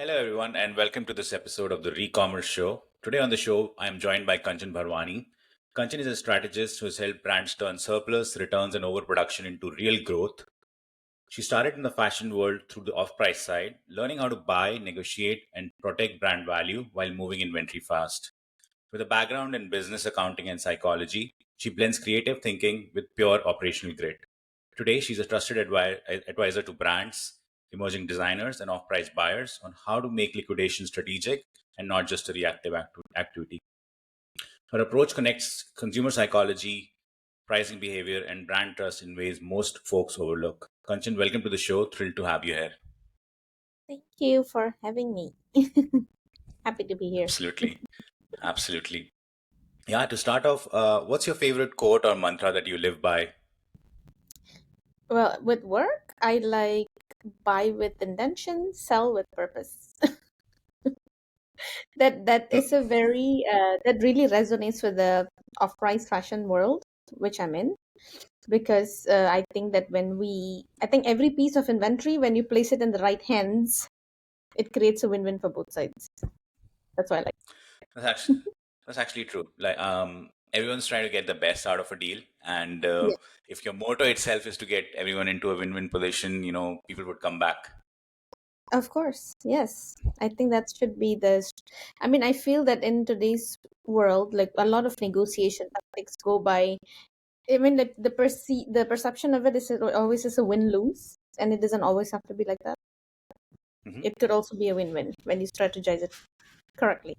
Hello, everyone, and welcome to this episode of the ReCommerce Show. Today on the show, I am joined by Kanchan Bharwani. Kanchan is a strategist who has helped brands turn surplus, returns, and overproduction into real growth. She started in the fashion world through the off price side, learning how to buy, negotiate, and protect brand value while moving inventory fast. With a background in business accounting and psychology, she blends creative thinking with pure operational grit. Today, she's a trusted advisor to brands, emerging designers, and off price buyers on how to make liquidation strategic and not just a reactive activity. Her approach connects consumer psychology, pricing behavior, and brand trust in ways most folks overlook. Kanchan, welcome to the show. Thrilled to have you here. Thank you for having me. Happy to be here. Absolutely. Absolutely. Yeah, to start off, what's your favorite quote or mantra that you live by? Well, with work, I like buy with intention, sell with purpose. That is a very that really resonates with the off-price fashion world which I'm in, because I think that I think every piece of inventory, when you place it in the right hands, it creates a win-win for both sides. That's why I like. That's actually that's actually true. Like everyone's trying to get the best out of a deal, and Yeah. if your motto itself is to get everyone into a win-win position, people would come back. Of course, yes. I think that should be I mean, I feel that in today's world, like a lot of negotiation tactics go by. I mean, the perception of it is always is a win-lose, and it doesn't always have to be like that. Hmm. It could also be a win-win when you strategize it correctly.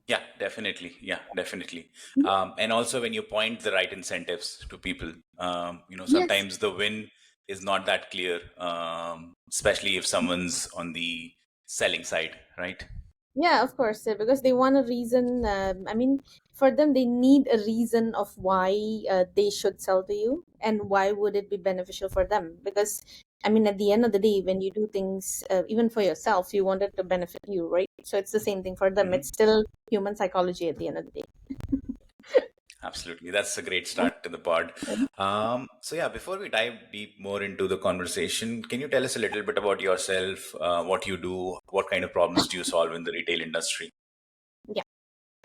Yeah, definitely. Yeah, definitely. Mhm. And also when you point the right incentives to people, Yes. sometimes the win is not that clear, especially if someone's on the selling side, right? Yeah, of course, because they want a reason. I mean, for them, they need a reason of why they should sell to you and why would it be beneficial for them. Because, I mean, at the end of the day, when you do things, even for yourself, you want it to benefit you, right? So it's the same thing for them. Hmm. It's still human psychology at the end of the day. Absolutely. That's a great start to the pod. So, yeah, before we dive deep more into the conversation, can you tell us a little bit about yourself, what you do, what kind of problems do you solve in the retail industry? Yeah.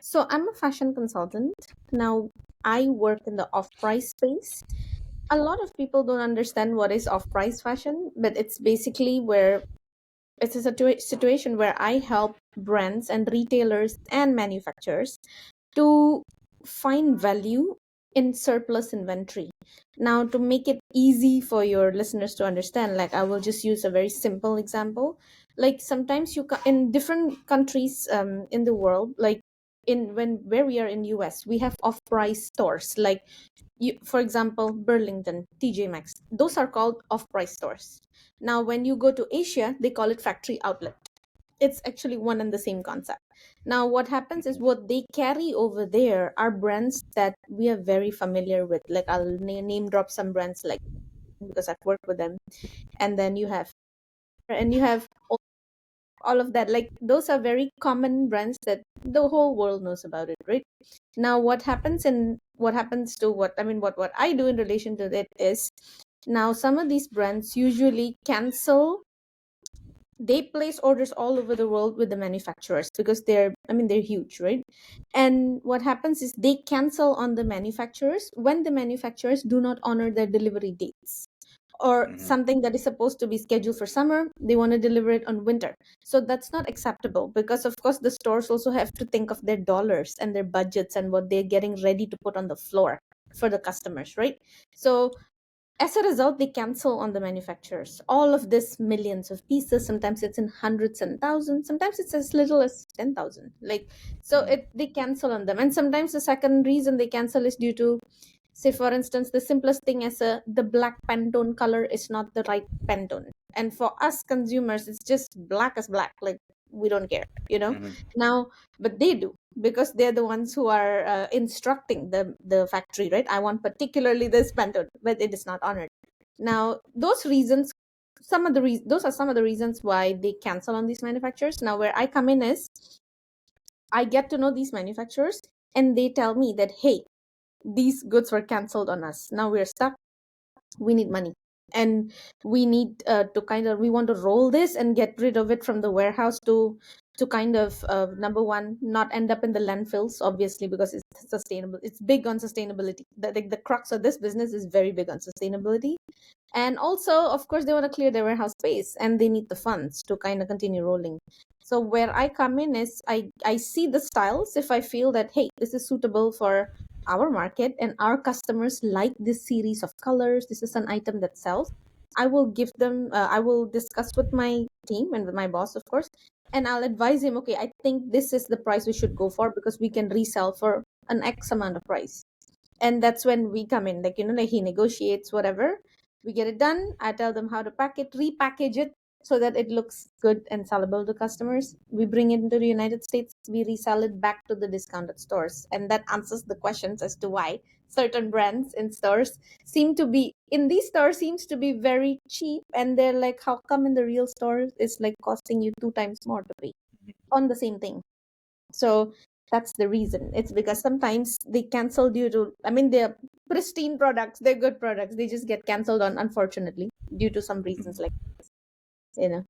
So I'm a fashion consultant. Now, I work in the off-price space. A lot of people don't understand what is off-price fashion, but it's basically where it's a situation where I help brands and retailers and manufacturers to find value in surplus inventory. Now, to make it easy for your listeners to understand, like I will just use a very simple example. Like sometimes in different countries in the world, like in when where we are in US, we have off-price stores. Like for example, Burlington, TJ Maxx. Those are called off-price stores. Now, when you go to Asia, they call it factory outlet. It's actually one and the same concept. Now, what happens is what they carry over there are brands that we are very familiar with. Like I'll name drop some brands like because I've worked with them, and then you have all of that. Like those are very common brands that the whole world knows about it, right? Now, what happens to what I mean, what I do in relation to it is now some of these brands usually cancel. They place orders all over the world with the manufacturers because they're huge, right? And what happens is they cancel on the manufacturers when the manufacturers do not honor their delivery dates, or Hmm. something that is supposed to be scheduled for summer, they want to deliver it on winter. So that's not acceptable, because of course the stores also have to think of their dollars and their budgets and what they're getting ready to put on the floor for the customers, right? So as a result, they cancel on the manufacturers all of this millions of pieces. Sometimes it's in hundreds and thousands, sometimes it's as little as 10,000. Like, so Hmm. they cancel on them. And sometimes the second reason they cancel is due to, say for instance, the simplest thing as the black Pantone color is not the right Pantone, and for us consumers it's just black as black, like we don't care. Hmm. Now, but they do, because they're the ones who are instructing the factory, right? I want particularly this Pantone, but it is not honored. Now, those are some of the reasons why they cancel on these manufacturers. Now, where I come in is I get to know these manufacturers, and they tell me that, hey, these goods were canceled on us. Now we're stuck. We need money. and we need to kind of, we want to roll this and get rid of it from the warehouse to kind of number one, not end up in the landfills, obviously, because it's sustainable, it's big on sustainability. The crux of this business is very big on sustainability. And also, of course, they want to clear their warehouse space and they need the funds to kind of continue rolling. So where I come in is I see the styles. If I feel that, hey, this is suitable for our market and our customers like this series of colors, this is an item that sells, I will give them, I will discuss with my team and with my boss, of course, and I'll advise him, okay, I think this is the price we should go for because we can resell for an X amount of price. And that's when we come in, like, like he negotiates whatever, we get it done, I tell them how to pack it, repackage it so that it looks good and sellable to customers. We bring it into the United States, we resell it back to the discounted stores, and that answers the questions as to why certain brands in stores seem to be, in these stores seems to be very cheap, and they're like, how come in the real stores it's like costing you 2 times more to pay on the same thing? So that's the reason. It's because sometimes they cancel due to, I mean, they're pristine products, they're good products, they just get canceled on, unfortunately, due to some reasons, like, you know.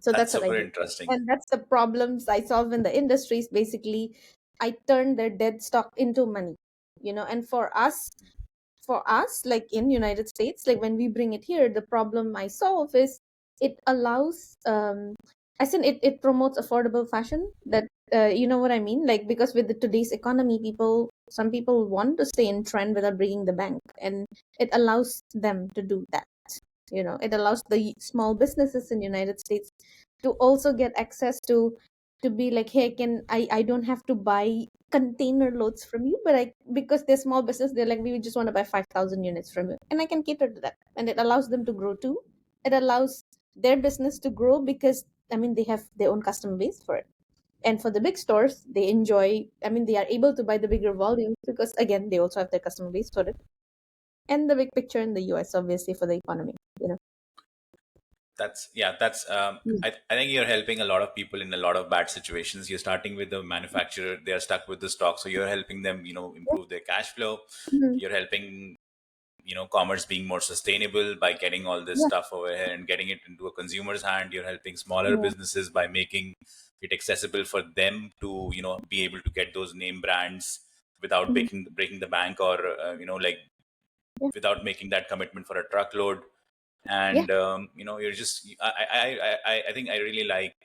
So That's that's what I super do. interesting. And that's the problems I solve in the industries. Basically, I turn their dead stock into money, and for us, like in United States, like when we bring it here, the problem I solve is it allows, as in it promotes affordable fashion. That, you know what I mean, like, because with the today's economy, some people want to stay in trend without breaking the bank, and it allows them to do that. It allows the small businesses in United States to also get access to be like, hey, I don't have to buy container loads from you, but I, because they're small business, they're like, we just want to buy 5,000 units from you, and I can cater to that, and it allows them to grow too. It allows their business to grow because, I mean, they have their own customer base for it. And for the big stores, they enjoy, I mean, they are able to buy the bigger volumes because, again, they also have their customer base for it, and the big picture in the US, obviously, for the economy. That's Mm. I think you're helping a lot of people in a lot of bad situations. You're starting with the manufacturer, they are stuck with the stock, so you're helping them, improve their cash flow. Mhm. You're helping, commerce being more sustainable by getting all this Yeah, stuff over here and getting it into a consumer's hand. You're helping smaller yeah, businesses by making it accessible for them to, be able to get those name brands without mhm, breaking the bank, or like, yeah, without making that commitment for a truckload. yeah. And you're just, I think I really like,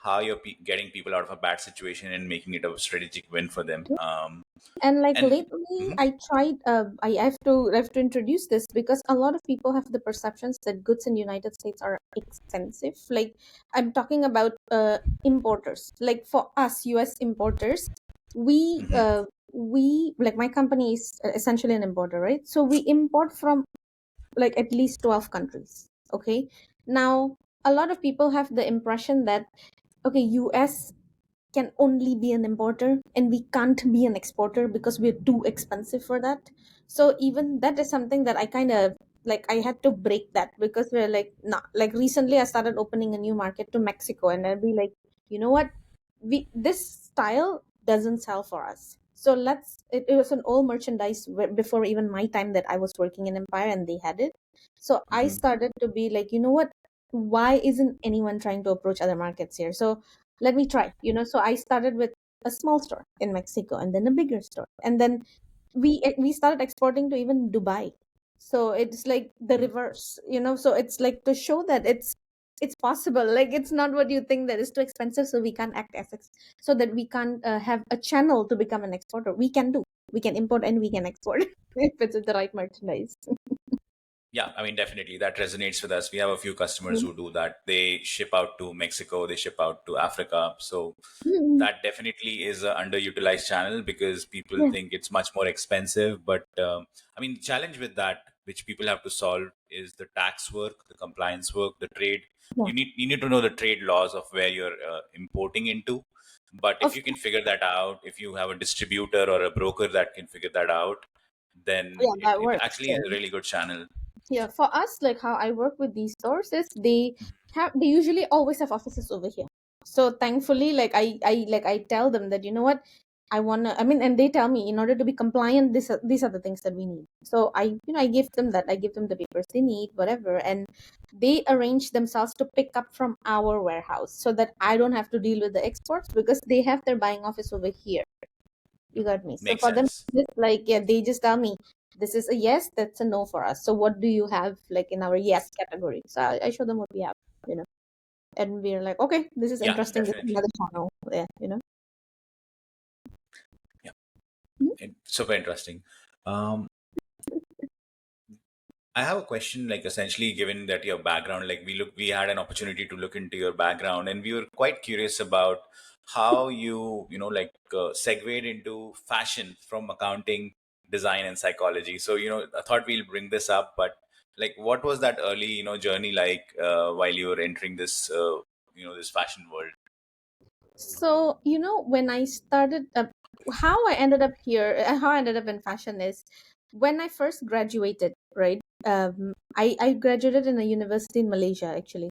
how you're getting people out of a bad situation and making it a strategic win for them. And like And lately, Mhm. I tried. I have to introduce this because a lot of people have the perceptions that goods in United States are expensive. Like, I'm talking about importers. Like, for us, U.S. importers, we Mhm. uh, we like, my company is essentially an importer, right? So we import from like at least 12 countries. Okay, now a lot of people have the impression that, okay, U.S. can only be an importer and we can't be an exporter because we're too expensive for that. So even that is something that I kind of, like, I had to break that, because we're like, not like, recently I started opening a new market to Mexico, and I'd be like, you know what, we, this style doesn't sell for us, so it was an old merchandise before even my time, that I was working in Empire and they had it. So I Mhm. started to be like, you know what, why isn't anyone trying to approach other markets here? So let me try. So I started with a small store in Mexico, and then a bigger store, and then we started exporting to even Dubai. So it's like the reverse. So it's like to show that it's possible. Like, it's not what you think, that is too expensive, so we can't act as so that we can't have a channel to become an exporter. We can import and we can export if it's the right merchandise. Yeah, I mean, definitely that resonates with us. We have a few customers Mm. who do that. They ship out to Mexico, they ship out to Africa. So Mm. that definitely is an underutilized channel because people Yeah. think it's much more expensive. But I mean, the challenge with that, which people have to solve, is the tax work, the compliance work, the trade. Yeah. You need to know the trade laws of where you're importing into. But if Of you can figure that out, if you have a distributor or a broker that can figure that out, then Yeah, it, that it works. actually is a really good channel. Yeah, for us, like how I work with these stores is they usually always have offices over here. So thankfully, like I tell them that, you know what, and they tell me in order to be compliant, these are the things that we need. So I give them that. I give them the papers they need, whatever, and they arrange themselves to pick up from our warehouse so that I don't have to deal with the exports because they have their buying office over here. You got me. So Makes for them, sense. just like, yeah, they just tell me this is a yes, that's a no for us. So what do you have like in our yes category? So I show them what we have, you know, and we're like, okay, this is Yeah, interesting. This is definitely. another channel. Yeah, you know. Yeah, Mhm. super interesting. Um, I have a question, like essentially, given that your background, like we had an opportunity to look into your background, and we were quite curious about how like segued into fashion from accounting, design, and psychology. So, I thought we'll bring this up, but like, what was that early, journey like while you were entering this, this fashion world? So, when I started, how I ended up here, how I ended up in fashion is when I first graduated, right? I graduated in a university in Malaysia, actually.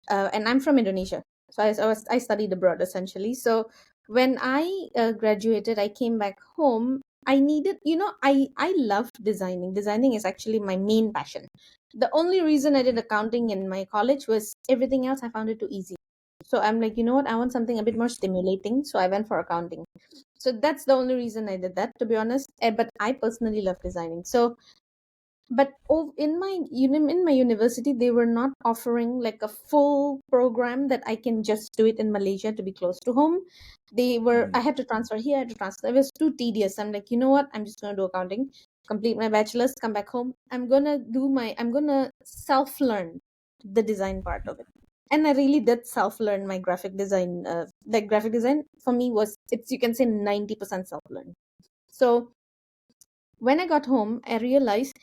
And I'm from Indonesia. So I studied abroad essentially. So when I graduated, I came back home. I needed, I love designing. Designing is actually my main passion. The only reason I did Mhm, accounting in my college was everything else I found it too easy. So I'm like, you know what? I want something a bit more stimulating. So I went for accounting. So that's the only reason I did that, to be honest. But I personally love designing. So but in my university they were not offering like a full program that I can just do it in Malaysia to be close to home. mhm, I had to transfer here, I had to transfer. It was too tedious. I'm like, you know what, I'm just going to do accounting, complete my bachelor's, come back home. I'm gonna self learn the design part of it. And I really did self learn my graphic design. Like graphic design for me was, it's, you can say, 90% self learn. So when I got home, I realized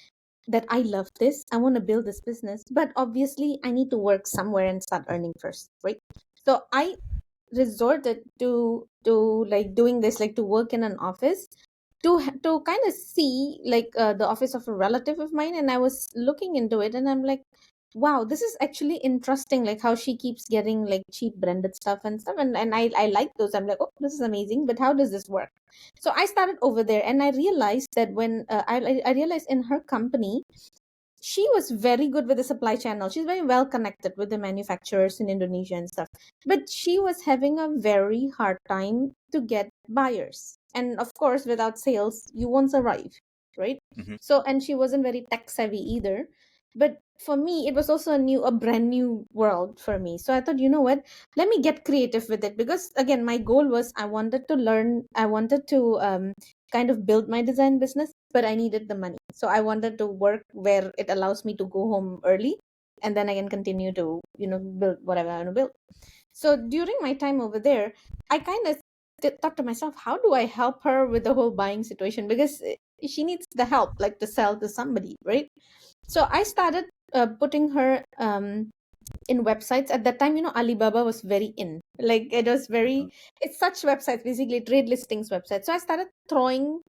that I love this. I want to build this business, but obviously I need to work somewhere and start earning first, right? So I resorted to like doing this, like to work in an office to kind of see like the office of a relative of mine, and I was looking into it, and I'm like, wow, this is actually interesting, like how she keeps getting like cheap branded stuff and stuff, and I like those. I'm like, oh, this is amazing, but how does this work? So I started over there, and I realized that when I realized in her company she was very good with the supply channel. She's very well connected with the manufacturers in Indonesia and stuff. But she was having a very hard time to get buyers. And of course, without sales, you won't survive, right? mhm, So, and she wasn't very tech savvy either. But for me, it was also a brand new world for me. So I thought, you know what? Let me get creative with it, because again, my goal was I wanted to learn. I wanted to kind of build my design business, but I needed the money. So I wanted to work where it allows me to go home early, and then I can continue to, build whatever I want to build. So during my time over there, I kind of thought to myself, how do I help her with the whole buying situation? Because she needs the help, like to sell to somebody, right? So I started putting her in websites. At that time, Alibaba was very in, like it was very, it's such websites, basically trade listings websites. So I started throwing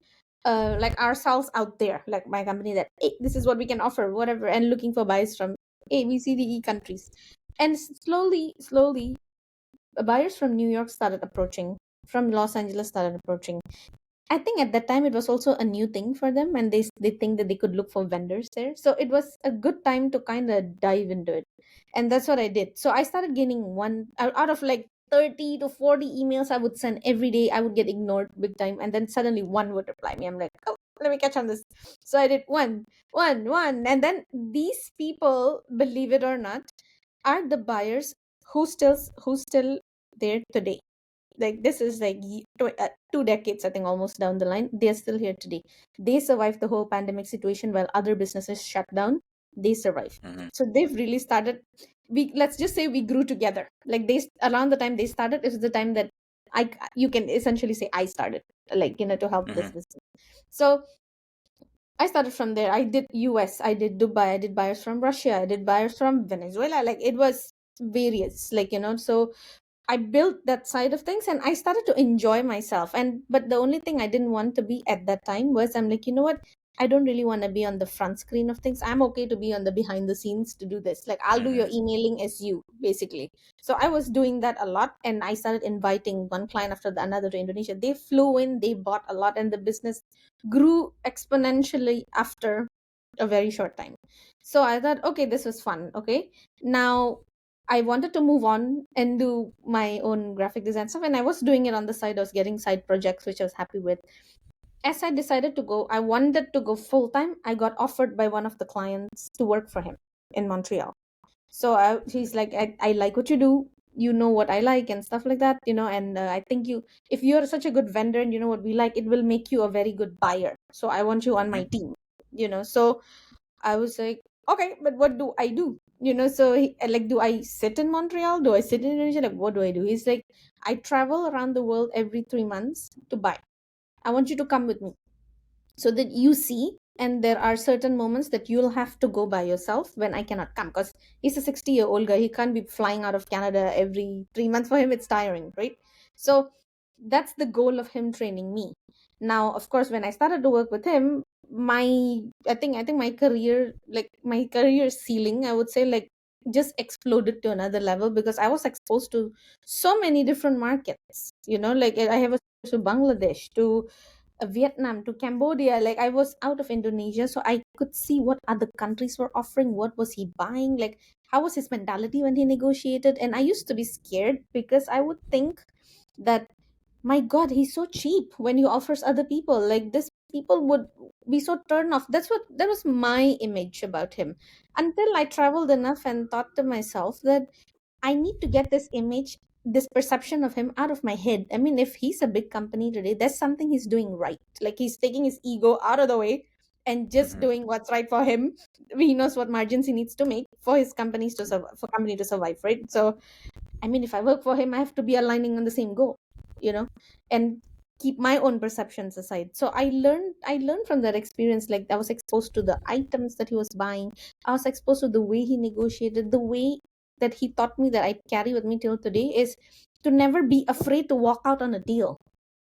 like ourselves out there, like my company, that, hey, this is what we can offer, whatever, and looking for buyers from ABCDE countries. And slowly buyers from New York started approaching, from Los Angeles started approaching. I think at that time it was also a new thing for them, and they think that they could look for vendors there. So it was a good time to kind of dive into it, and that's what I did. So I started gaining one out of like 30 to 40 emails I would send every day. I would get ignored big time, and then suddenly one would reply me. I'm like, oh, let me catch on this. So I did one, and then these people, believe it or not, are the buyers who still there today. Like this is like 2 decades, I think, almost down the line. They're still here today. They survived the whole pandemic situation while other businesses shut down. They survived. mhm, So they've really started. We, let's just say, we grew together. Like they, around the time they started is the time that you can essentially say I started, like, to help this mhm, business. So I started from there. I did US, I did Dubai, I did buyers from Russia, I did buyers from Venezuela. Like it was various, like, so I built that side of things, and I started to enjoy myself. And but the only thing I didn't want to be at that time was, I'm like, you know what? I don't really want to be on the front screen of things. I'm okay to be on the behind the scenes to do this. Like, I'll do your Mm-hmm. emailing as you, basically. So I was doing that a lot, and I started inviting one client after the another to Indonesia. They flew in, they bought a lot, and the business grew exponentially after a very short time. So I thought, okay, this was fun. Okay. Now I wanted to move on and do my own graphic design stuff. And I was doing it on the side. I was getting side projects, which I was happy with. As I decided to go, I wanted to go full time. I got offered by one of the clients to work for him in Montreal. So he's like, I like what you do. You know what I like and stuff like that, and I think if you're such a good vendor and you know what we like, it will make you a very good buyer. So I want you on my team. So I was like, okay, but what do I do? So like, do I sit in Montreal? Do I sit in Indonesia? Like, what do I do? He's like, I travel around the world every 3 months to buy. I want you to come with me so that you see. And there are certain moments that you'll have to go by yourself when I cannot come, because he's a 60-year-old guy. He can't be flying out of Canada every 3 months. For him, it's tiring, right? So that's the goal of him training me. Now, of course, when I started to work with him, I think my career, like my career ceiling, I would say, like, just exploded to another level, because I was exposed to so many different markets. Like, I have a to Bangladesh, to Vietnam, to Cambodia. Like, I was out of Indonesia, so I could see what other countries were offering. What was he buying? Like, how was his mentality when he negotiated? And I used to be scared, because I would think that, my God, he's so cheap when he offers other people. Like, this people would be so turned off. That was my image about him, until I traveled enough and thought to myself that I need to get this image, this perception of him out of my head. I mean, if he's a big company today, there's something he's doing right. Like, he's taking his ego out of the way and just Mm-hmm. doing what's right for him. He knows what margins he needs to make for his companies to survive, for company to survive, right? So, I mean, if I work for him, I have to be aligning on the same goal, you know, and keep my own perceptions aside. So I learned from that experience. Like, I was exposed to the items that he was buying. I was exposed to the way he negotiated, the way that he taught me that I carry with me till today is to never be afraid to walk out on a deal.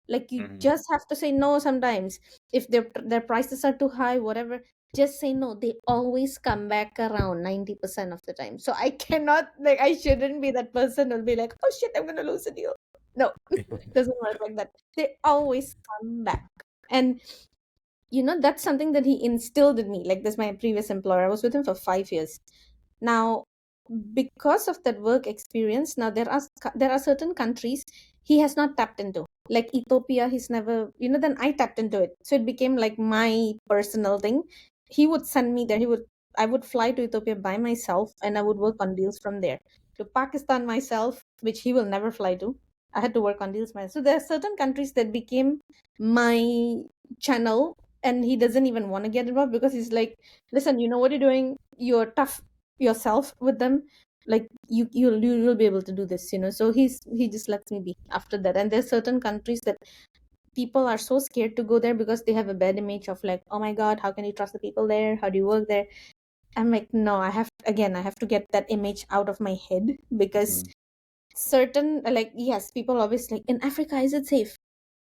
Like, you Mm-hmm. just have to say no sometimes. If their prices are too high, whatever, just say no. They always come back around 90% of the time. So I cannot, like, I shouldn't be that person who'll be like, oh shit, I'm gonna lose a deal. No, doesn't work like that. They always come back. And that's something that he instilled in me. Like, this, my previous employer, I was with him for 5 years. Now, because of that work experience, now there are certain countries he has not tapped into, like Ethiopia. He's never, then I tapped into it, so it became like my personal thing. He would send me there. I would fly to Ethiopia by myself, and I would work on deals from there. To Pakistan myself, which he will never fly to, I had to work on deals myself. So there are certain countries that became my channel, and he doesn't even want to get involved, because he's like, listen, you know what you're doing, you're tough yourself with them. Like, you'll be able to do this. So he just lets me be after that. And there's certain countries that people are so scared to go there, because they have a bad image of, like, oh my God, how can you trust the people there, how do you work there? I'm like, no, I have to get that image out of my head, because certain, like, yes, people always like, in Africa, is it safe?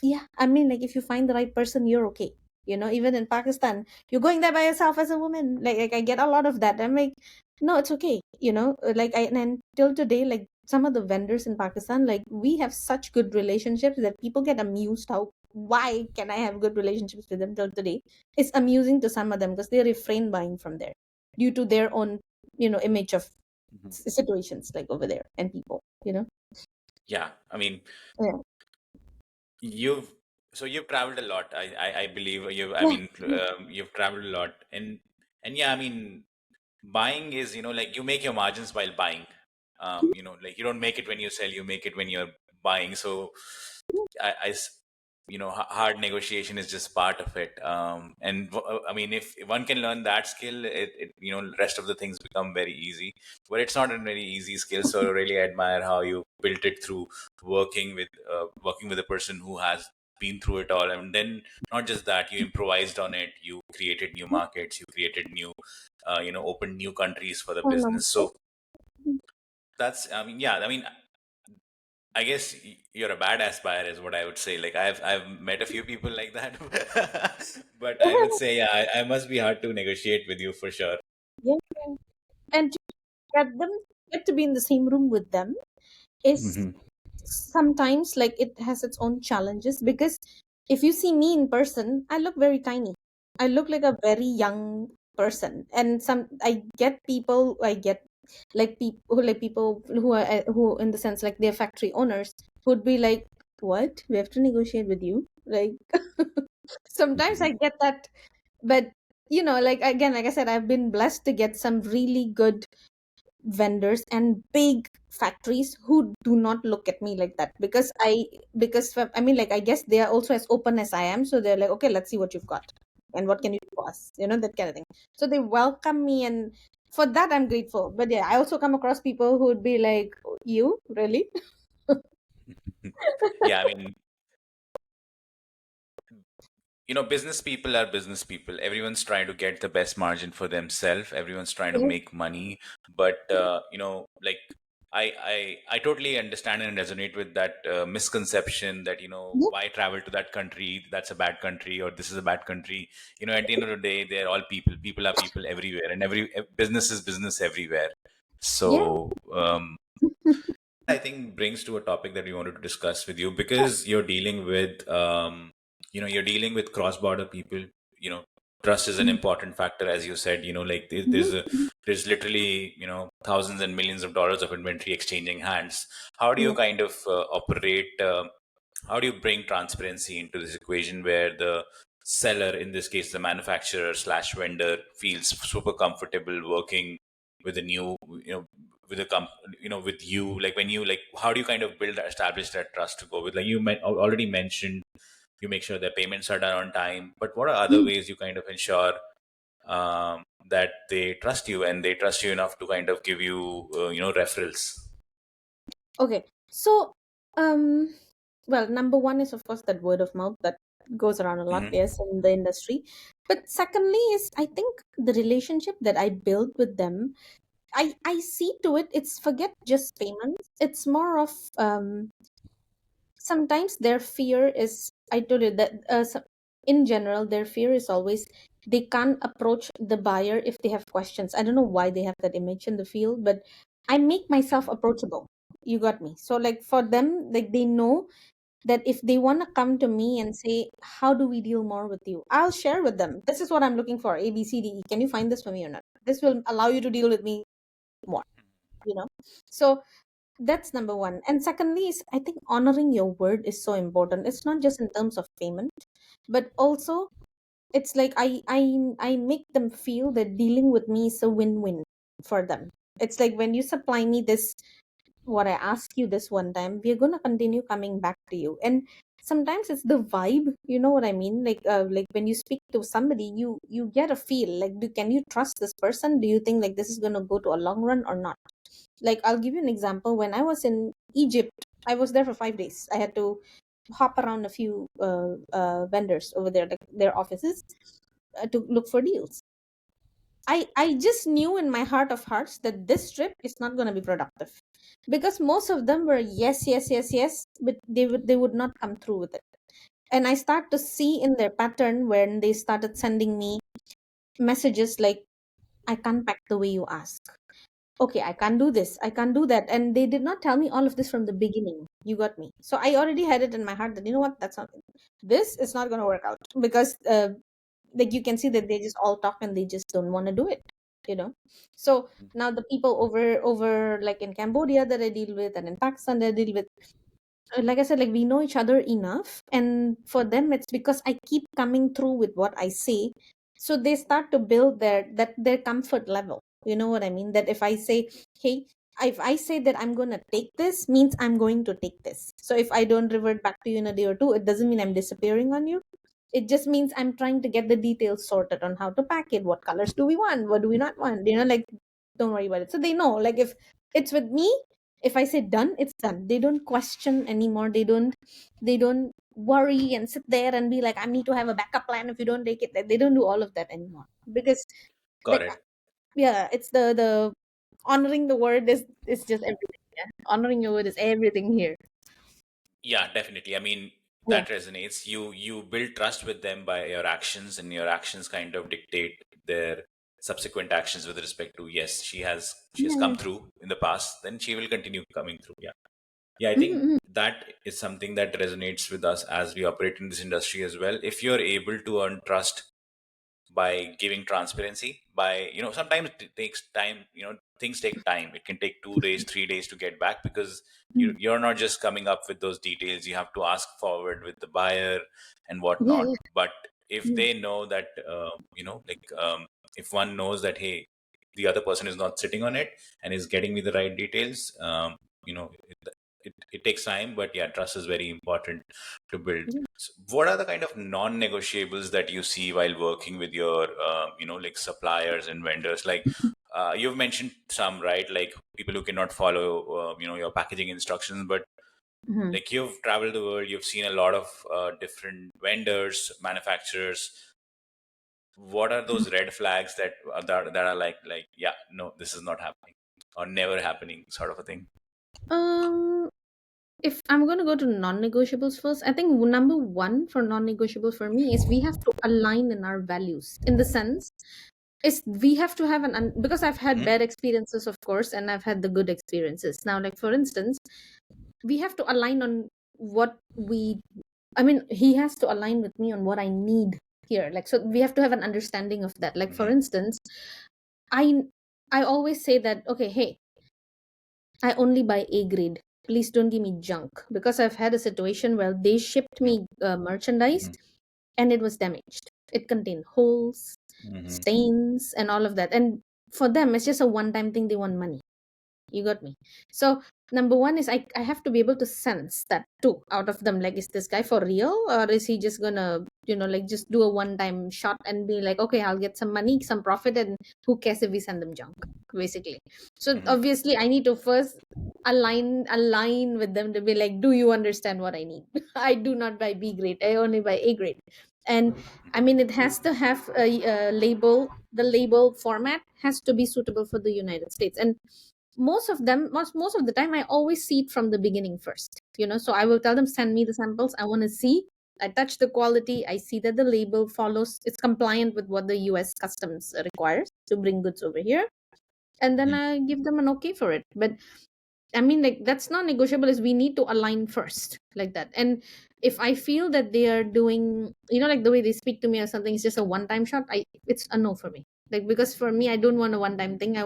Yeah, I mean, like, if you find the right person, you're okay. Even in Pakistan, you're going there by yourself as a woman. Like I get a lot of that. I'm like, no, it's okay. Like, and till today, like, some of the vendors in Pakistan, like, we have such good relationships that people get amused. Why can I have good relationships with them till today? It's amusing to some of them, because they refrain buying from there due to their own, image of Mm-hmm. situations, like, over there, and people. Yeah, I mean, Yeah. you've you've traveled a lot. I believe I Yeah. mean, you've traveled a lot, and yeah, I mean, buying is, like, you make your margins while buying. Like, you don't make it when you sell, you make it when you're buying. So I s- hard negotiation is just part of it. And I mean, if one can learn that skill, rest of the things become very easy. But it's not a very easy skill. So I really admire how you built it through working with a person who has been through it all. And then, not just that, you improvised on it, you created new markets, you created new opened new countries for the Oh, no. business. So that's, I mean, yeah, I mean, I guess you're a badass buyer, is what I would say. Like I've met a few people like that, but I would say yeah, I must be hard to negotiate with you for sure. Yeah. And to get them, get to be in the same room with them is Hmm. sometimes like it has its own challenges, because if you see me in person, I look very tiny. I look like a very young person, and some I get like people who are who in the sense like they're factory owners would be like, what, we have to negotiate with you, like sometimes I get that. But like again, like I said, I've been blessed to get some really good vendors and big factories who do not look at me like that, I mean, like, I guess they are also as open as I am, so they're like, okay, let's see what you've got and what can you do for us, that kind of thing. So they welcome me, and for that I'm grateful. But yeah, I also come across people who would be like, you really? Yeah, I mean, business people are business people. Everyone's trying to get the best margin for themselves. Everyone's trying to Yes. make money. But like I totally understand and resonate with that misconception that Yes. why travel to that country? That's a bad country, or this is a bad country. At the end of the day, they're all people. People are people everywhere, and business is business everywhere. Yeah. So I think brings to a topic that we wanted to discuss with you, Sure. because you're dealing with cross-border people. You know, trust is an Mhm. important factor, as you said. Like Mhm. there's literally thousands and millions of dollars of inventory exchanging hands. How do you Yeah. kind of operate? How do you bring transparency into this equation where the seller, in this case the manufacturer slash vendor, feels super comfortable working with a new with a with you, like when you like, how do you kind of establish that trust to go with, like you already mentioned, you make sure that payments are done on time, but what are other Mhm. ways you kind of ensure that they trust you, and they trust you enough to kind of give you referrals? Okay. So, um, well, number one is of course that word of mouth that goes around a lot, Hmm. yes, in the industry. But secondly is, I think, the relationship that I build with them. I see to it. It's forget just payments. It's more of sometimes their fear is, I told you that in general their fear is always they can't approach the buyer if they have questions. I don't know why they have that image in the field, but I make myself approachable. You got me. So like for them, like they know that if they want to come to me and say, how do we deal more with you, I'll share with them, this is what I'm looking for, ABCDE, can you find this for me or not? This will allow you to deal with me more, you know so that's number one. And secondly is, I think honoring your word is so important. It's not just in terms of payment, but also it's like I make them feel that dealing with me is a win-win for them. It's like when you supply me this, what I ask you this one time, we're gonna continue coming back to you. And sometimes it's the vibe, you know what I mean? Like when you speak to somebody, you get a feel like, can you trust this person? Do you think like this is gonna go to a long run or not? Like I'll give you an example. When I was in Egypt, I was there for 5 days. I had to hop around a few vendors over there, like their offices, to look for deals. I just knew in my heart of hearts that this trip is not going to be productive, because most of them were yes, yes, yes, yes, but they would not come through with it. And I start to see in their pattern when they started sending me messages like, I can't pack the way you ask. Okay, I can't do this, I can't do that. And they did not tell me all of this from the beginning. You got me. So I already had it in my heart that, you know what, that's not, this is not going to work out, because like you can see that they just all talk and they just don't want to do it you know so now the people over like in Cambodia that I deal with, and in Pakistan that I deal with, like I said, like we know each other enough, and for them it's because I keep coming through with what I say. So they start to build their comfort level. You know what I mean? That if I say, hey, if I say that I'm going to take this, means I'm going to take this. So if I don't revert back to you in a day or two, it doesn't mean I'm disappearing on you. It just means I'm trying to get the details sorted on how to pack it, what colors do we want, what do we not want, like, don't worry about it. So they know, like, if it's with me, if I say done, it's done. They don't question anymore. They don't worry and sit there and be like, I need to have a backup plan if you don't take it. They don't do all of that anymore, because, Got like, it. yeah, it's the honoring the word is just everything. Yeah, honoring your word is everything here. Yeah, definitely. I mean, Yeah. that resonates. You build trust with them by your actions, and your actions kind of dictate their subsequent actions with respect to, yes, she has Yeah, come yeah. through in the past, then she will continue coming through. Yeah. Yeah, I think Mm-hmm. that is something that resonates with us as we operate in this industry as well. If you're able to earn trust by giving transparency, by, sometimes it takes time, things take time. It can take 2 days, 3 days to get back, because Mm. you're not just coming up with those details. You have to ask forward with the buyer and Yeah, whatnot. yeah. But if Mm. they know that, if one knows that, hey, the other person is not sitting on it and is getting me the right details, it takes time, but yeah, trust is very important to build. Yeah. So what are the kind of non-negotiables that you see while working with your, like suppliers and vendors? Like, you've mentioned some, right? Like people who cannot follow, your packaging instructions. But Mhm. like, you've traveled the world, you've seen a lot of different vendors, manufacturers. What are those red flags that are like, yeah, no, this is not happening or never happening, sort of a thing? Um, if I'm going to go to non-negotiables first, I think number one for non-negotiable for me is we have to align in our values. In the sense, is we have to have because I've had Hmm. bad experiences, of course, and I've had the good experiences. Now, like for instance, we have to align on what we. I mean, he has to align with me on what I need here. Like, so we have to have an understanding of that. Like, for Hmm. instance, I I always say that, okay, hey, I only buy A grade. Please don't give me junk, because I've had a situation where they shipped me merchandise Hmm. and it was damaged. It contained holes, Hmm. stains, and all of that. And for them, it's just a one-time thing. They want money. You got me. So number one is I have to be able to sense that too out of them. Like, is this guy for real, or is he just gonna, like just do a one-time shot and be like, okay, I'll get some money, some profit, and who cares if we send them junk, basically. So Hmm. obviously I need to first align with them to be like, do you understand what I need? I do not buy B grade, I only buy A grade. And I mean, it has to have a label. The label format has to be suitable for the United States. And most of the time I always see it from the beginning first, so I will tell them, send me the samples, I want to see. I touch the quality, I see that the label follows, it's compliant with what the US customs requires to bring goods over here, and then Hmm. I give them an okay for it. But I mean, like, that's not negotiable, is we need to align first, like that. And if I feel that they are doing, like the way they speak to me or something is just a one time shot, it's a no for me. Like, because for me, I don't want a one time thing. I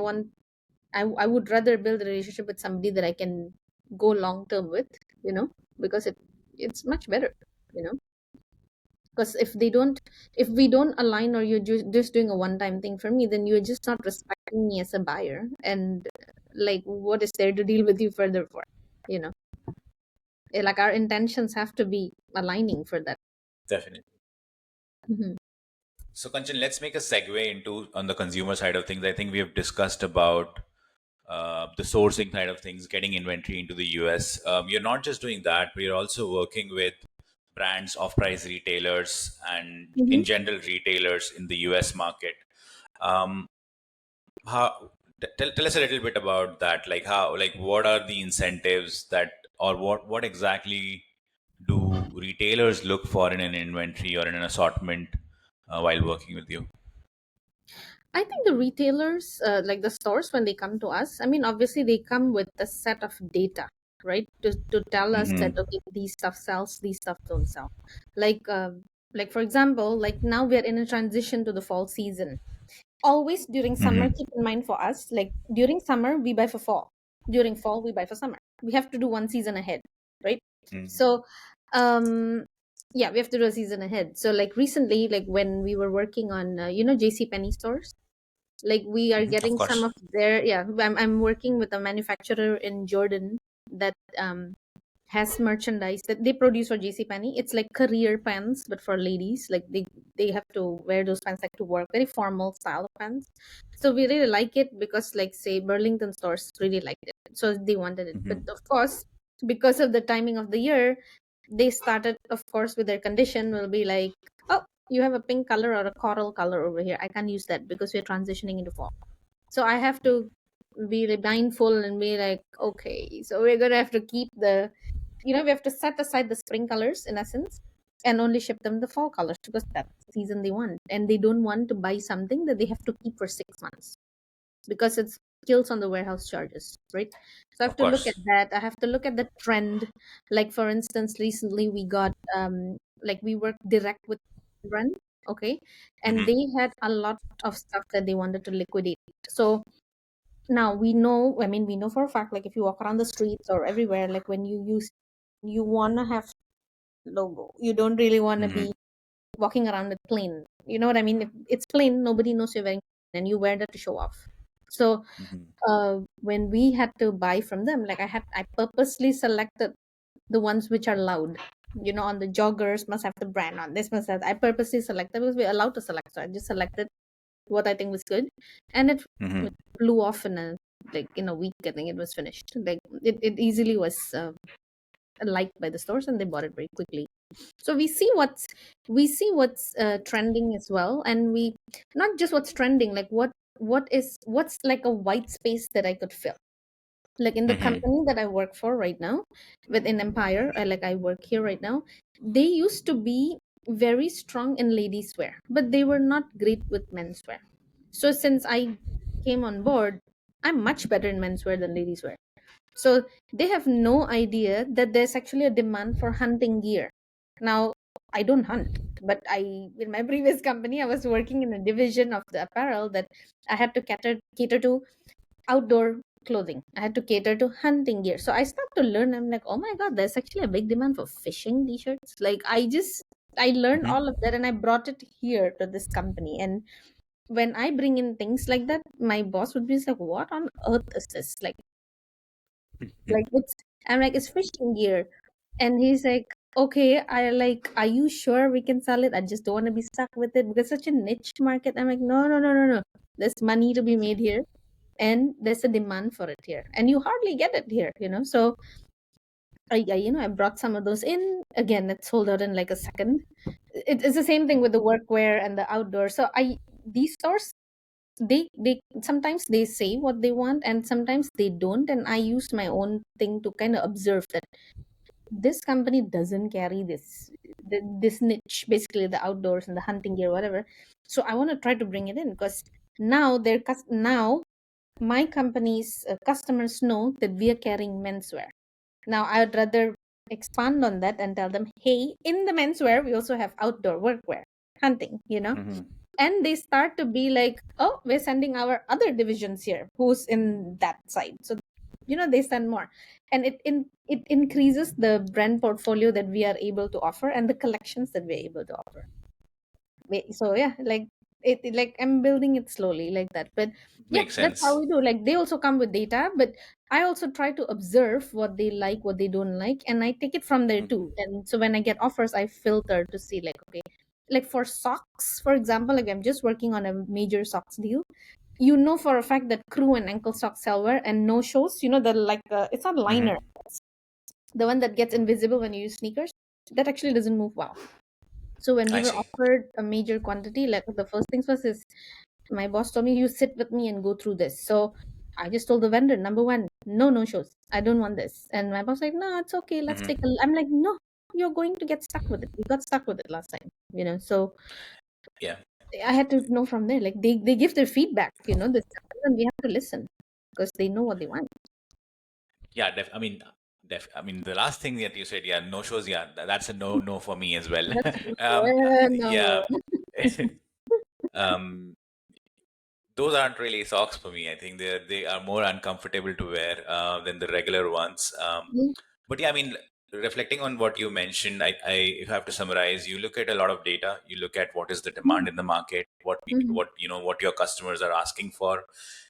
would rather build a relationship with somebody that I can go long term with, you know, because it's much better, you know. Because if we don't align, or you're just doing a one time thing for me, then you're just not respecting me as a buyer. And like, what is there to deal with you further for, you know? Like, our intentions have to be aligning for that. Definitely. Hmm. So, Kanchan, let's make a segue into on the consumer side of things. I think we have discussed about the sourcing side of things, getting inventory into the US. You're not just doing that, but you're also working with brands, off-price retailers, and Hmm. in general retailers in the US market. Um, how tell us a little bit about that. Like, how, like, what are the incentives that, or what exactly do retailers look for in an inventory or in an assortment while working with you? I think the retailers, like the stores, when they come to us, I mean, obviously they come with a set of data, right? To tell us that, Mm-hmm. okay, these stuff sells, these stuff don't sell. Like, like for example, like now we are in a transition to the fall season. Always during summer, Mm-hmm. keep in mind for us, like during summer we buy for fall. During fall we buy for summer. We have to do one season ahead, right? Mm-hmm. So, um, yeah, we have to do a season ahead. So like recently, like when we were working on, JC Penney stores, like we are Mm-hmm. Of getting some course. of their, yeah, I'm working with a manufacturer in Jordan that has merchandise that they produce for JCPenney. It's like career pants but for ladies. Like they have to wear those pants like to work, very formal style of pants. So we really like it, because like say Burlington stores really liked it, so they wanted it. But Mm-hmm. of course, because of the timing of the year, they started, of course, with their condition will be like, oh, you have a pink color or a coral color over here, I can't use that because we're transitioning into fall. So I have to be mindful and be like, okay, so we're gonna have to keep the, we have to set aside the spring colors in essence and only ship them the fall colors because that's the season they want. And they don't want to buy something that they have to keep for 6 months because it's kills on the warehouse charges, right? So I have Of to look at course. that. I have to look at the trend. Like for instance, recently we got like we worked direct with Run, okay, and Hmm. they had a lot of stuff that they wanted to liquidate. So now we know, I mean, we know for a fact, like if you walk around the streets or everywhere, like when you want to have logo, you don't really want to Hmm. be walking around with plain, you know what I mean? If it's plain, nobody knows you're wearing, and you wear that to show off. So Hmm. when we had to buy from them, like I purposely selected the ones which are loud, on the joggers must have the brand, on this must have, I purposely selected because we're allowed to select, so I just selected what I think was good, and Hmm. it flew off in a week. I think it was finished. Like it easily was liked by the stores, and they bought it very quickly. So we see what's trending as well, and we not just what's trending, like what's like a white space that I could fill. Like in the Hmm. company that I work for right now, within Empire, I work here right now. They used to be very strong in ladies wear, but they were not great with menswear. So since I came on board, I'm much better in menswear than ladies wear. So they have no idea that there's actually a demand for hunting gear. Now, I don't hunt, but in my previous company, I was working in a division of the apparel that I had to cater to outdoor clothing. I had to cater to hunting gear. So I started to learn. I'm like, oh my god, there's actually a big demand for fishing t-shirts. Like I learned Hmm. all of that and I brought it here to this company. And when I bring in things like that, my boss would be like, what on earth is this? Like it's I'm like, it's fishing gear. And he's like, okay, are you sure we can sell it? I just don't want to be stuck with it because it's such a niche market. I'm like, no, no, no, no, no. There's money to be made here and there's a demand for it here. And you hardly get it here. So I brought some of those in. Again, it's sold out in like a second. It's the same thing with the workwear and the outdoor. So these stores, they sometimes they say what they want and sometimes they don't, and I use my own thing to kind of observe that this company doesn't carry this niche, basically the outdoors and the hunting gear, whatever. So I want to try to bring it in because now my company's customers know that we are carrying menswear. Now I would rather expand on that and tell them, hey, in the menswear we also have outdoor workwear, hunting. Hmm. And they start to be like, oh, we're sending our other divisions here who's in that side. So they send more, and it increases the brand portfolio that we are able to offer and the collections that we're able to offer. So yeah, like I'm building it slowly like that. But yeah, Makes that's how sense. we do. Like they also come with data, but I also try to observe what they like, what they don't like, and I take it from there too. Hmm. And so when I get offers, I filter to see, like, okay, like for socks, for example, like I'm just working on a major socks deal. For a fact that crew and ankle socks sell well, and no shows, the like it's not liner, Hmm. the one that gets invisible when you use sneakers, that actually doesn't move well. So when we I were see. offered a major quantity, like the first things first is my boss told me, you sit with me and go through this. So I just told the vendor, number one, no shows. I don't want this. And my boss like, no, it's okay. Let's take a. Hmm. I'm like, no, you're going to get stuck with it. We got stuck with it last time. So Yeah. I had to know from there. Like they give their feedback, this and we have to listen because they know what they want. Yeah. I mean, the last thing that you said, yeah, no shows. Yeah, that's a no for me as well. That's Yeah. no. um, those aren't really socks for me. I think they are more uncomfortable to wear than the regular ones. But yeah, I mean, reflecting on what you mentioned, if I have to summarize, you look at a lot of data. You look at what is the demand in the market, Mhm, what your customers are asking for,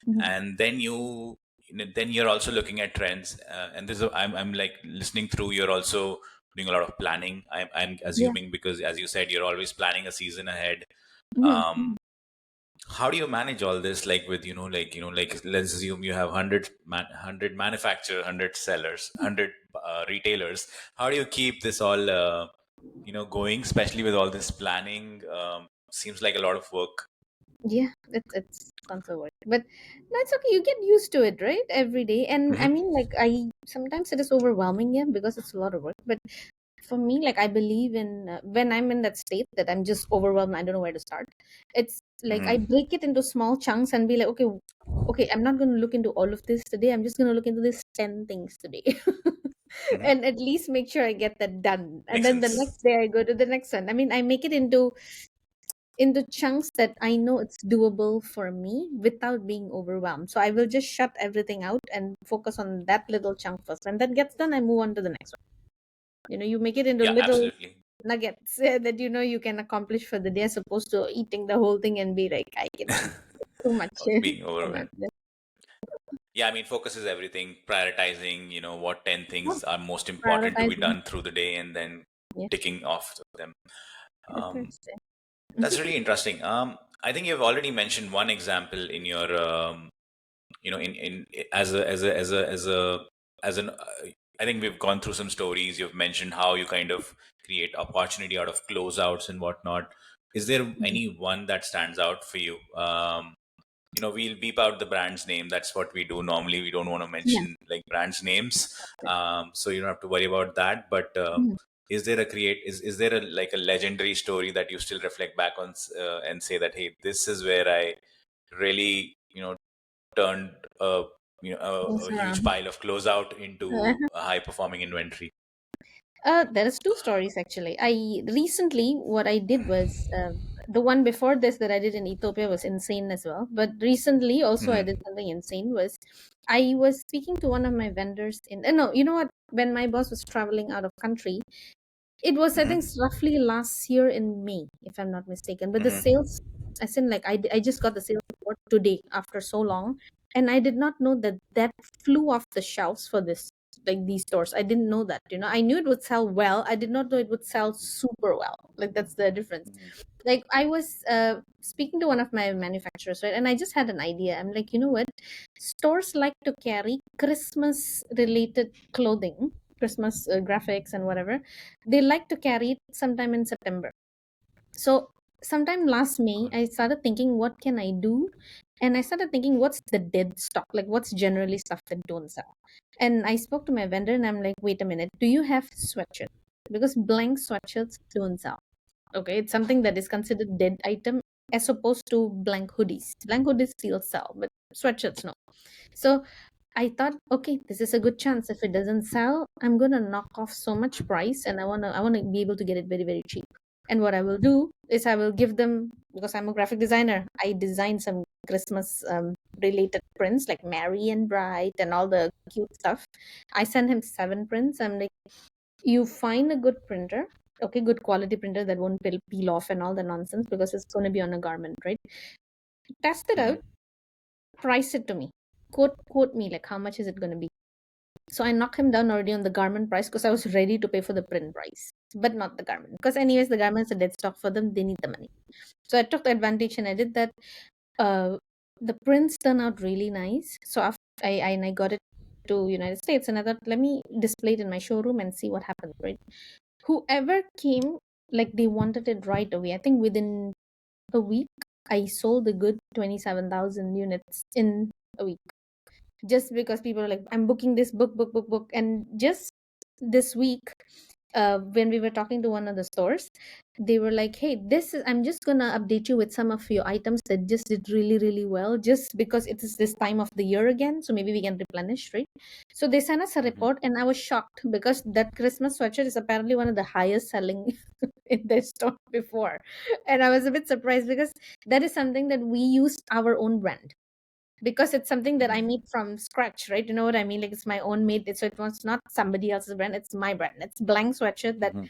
mhm. and then you're also looking at trends. And this is I'm like listening through. You're also doing a lot of planning. I'm Yeah. assuming because as you said, you're always planning a season ahead. Mhm, Um, mhm. how do you manage all this, like with like let's assume you have 100 manufacturers, 100 sellers, 100 retailers. How do you keep this all going, especially with all this planning? Seems like a lot of work. Yeah, it's tons of work, but that's okay. You get used to it, right? Every day, and I Hmm. mean, like I sometimes it is overwhelming, yeah, because it's a lot of work. But for me, like I believe in when I'm in that state that I'm just overwhelmed, I don't know where to start. It's like I Hmm. break it into small chunks and be like, okay, okay, I'm not going to look into all of this today. I'm just going to look into these 10 things today, Hmm. and at least make sure I get that done. And Makes then the next sense. day I go to the next one. I mean, I make it into chunks that I know it's doable for me without being overwhelmed. So I will just shut everything out and focus on that little chunk first. And that gets done, I move on to the next one. You make it into Yeah, little absolutely. nuggets that you can accomplish for the day, as opposed to eating the whole thing and be like, I cannot, too much. Of being Cannot. overwhelmed. Yeah, I mean, focus is everything. Prioritizing, what 10 Not things are most important to be prioritizing. done through the day, and then Yeah, ticking off them. Um, interesting. that's really interesting. I think you've already mentioned one example in your, in as an. I think we've gone through some stories. You've mentioned how you kind of create opportunity out of closeouts and whatnot. Is there Mhm. any one that stands out for you? We'll beep out the brand's name. That's what we do normally. We don't want to Yeah. mention like brands names, so you don't have to worry about that. But Mhm. is there a is there a like a legendary story that you still reflect back on, and say that, hey, this is where I really turned Goes a huge around. pile of closeout into a high performing inventory? There is two stories actually. I recently what I did was the one before this that I did in Ethiopia was insane as well. But recently also I Hmm. did something insane was I was speaking to one of my vendors in no, you know what? When my boss was traveling out of country, it was, I think, Hmm. roughly last year in May, if I'm not mistaken. But the Hmm. sales, as in, like, I just got the sales report today after so long, and I did not know that that flew off the shelves for this, like these stores. I didn't know that. I knew it would sell well. I did not know it would sell super well. Like that's the difference. Like I was speaking to one of my manufacturers, right, and I just had an idea. I'm like, you know what? Stores like to carry Christmas related clothing, Christmas graphics and whatever. They like to carry it sometime in September. So sometime last May, I started thinking, what can I do? And I started thinking, what's the dead stock? Like, what's generally stuff that don't sell? And I spoke to my vendor, and I'm like, wait a minute, do you have sweatshirts? Because blank sweatshirts don't sell. Okay, it's something that is considered dead item as opposed to blank hoodies. Blank hoodies still sell, but sweatshirts no. So I thought, okay, this is a good chance. If it doesn't sell, I'm gonna knock off so much price, and I wanna be able to get it very very cheap. And what I will do is I will give them, because I'm a graphic designer. I design some Christmas related prints like Mary and Bright and all the cute stuff. I send him 7 prints. I'm like, you find a good printer, okay, good quality printer that won't peel off and all the nonsense, because it's going to be on a garment, right? Test it out, Hmm. price it to me, quote me like how much is it going to be. So I knocked him down already on the garment price because I was ready to pay for the print price, but not the garment, because anyways the garment's a dead stock for them. They need the money. So I took the advantage and I did that. The prints turned out really nice. So after I got it to United States, and I thought, let me display it in my showroom and see what happens, right? Whoever came, like they wanted it right away. I think within a week I sold a good 27,000 units in a week, just because people are like, I'm booking this book. And just this week, when we were talking to one of the stores, they were like, hey, this is, I'm just gonna update you with some of your items that just did really really well, just because it is this time of the year again, so maybe we can replenish, right? So they sent us a Hmm. report, and I was shocked because that Christmas sweatshirt is apparently one of the highest selling in their store before. And I was a bit surprised because that is something that we used our own brand, because it's something that I Hmm. made from scratch, right? You know what I mean? Like it's my own made. So it was not somebody else's brand. It's my brand. It's blank sweatshirt that Hmm.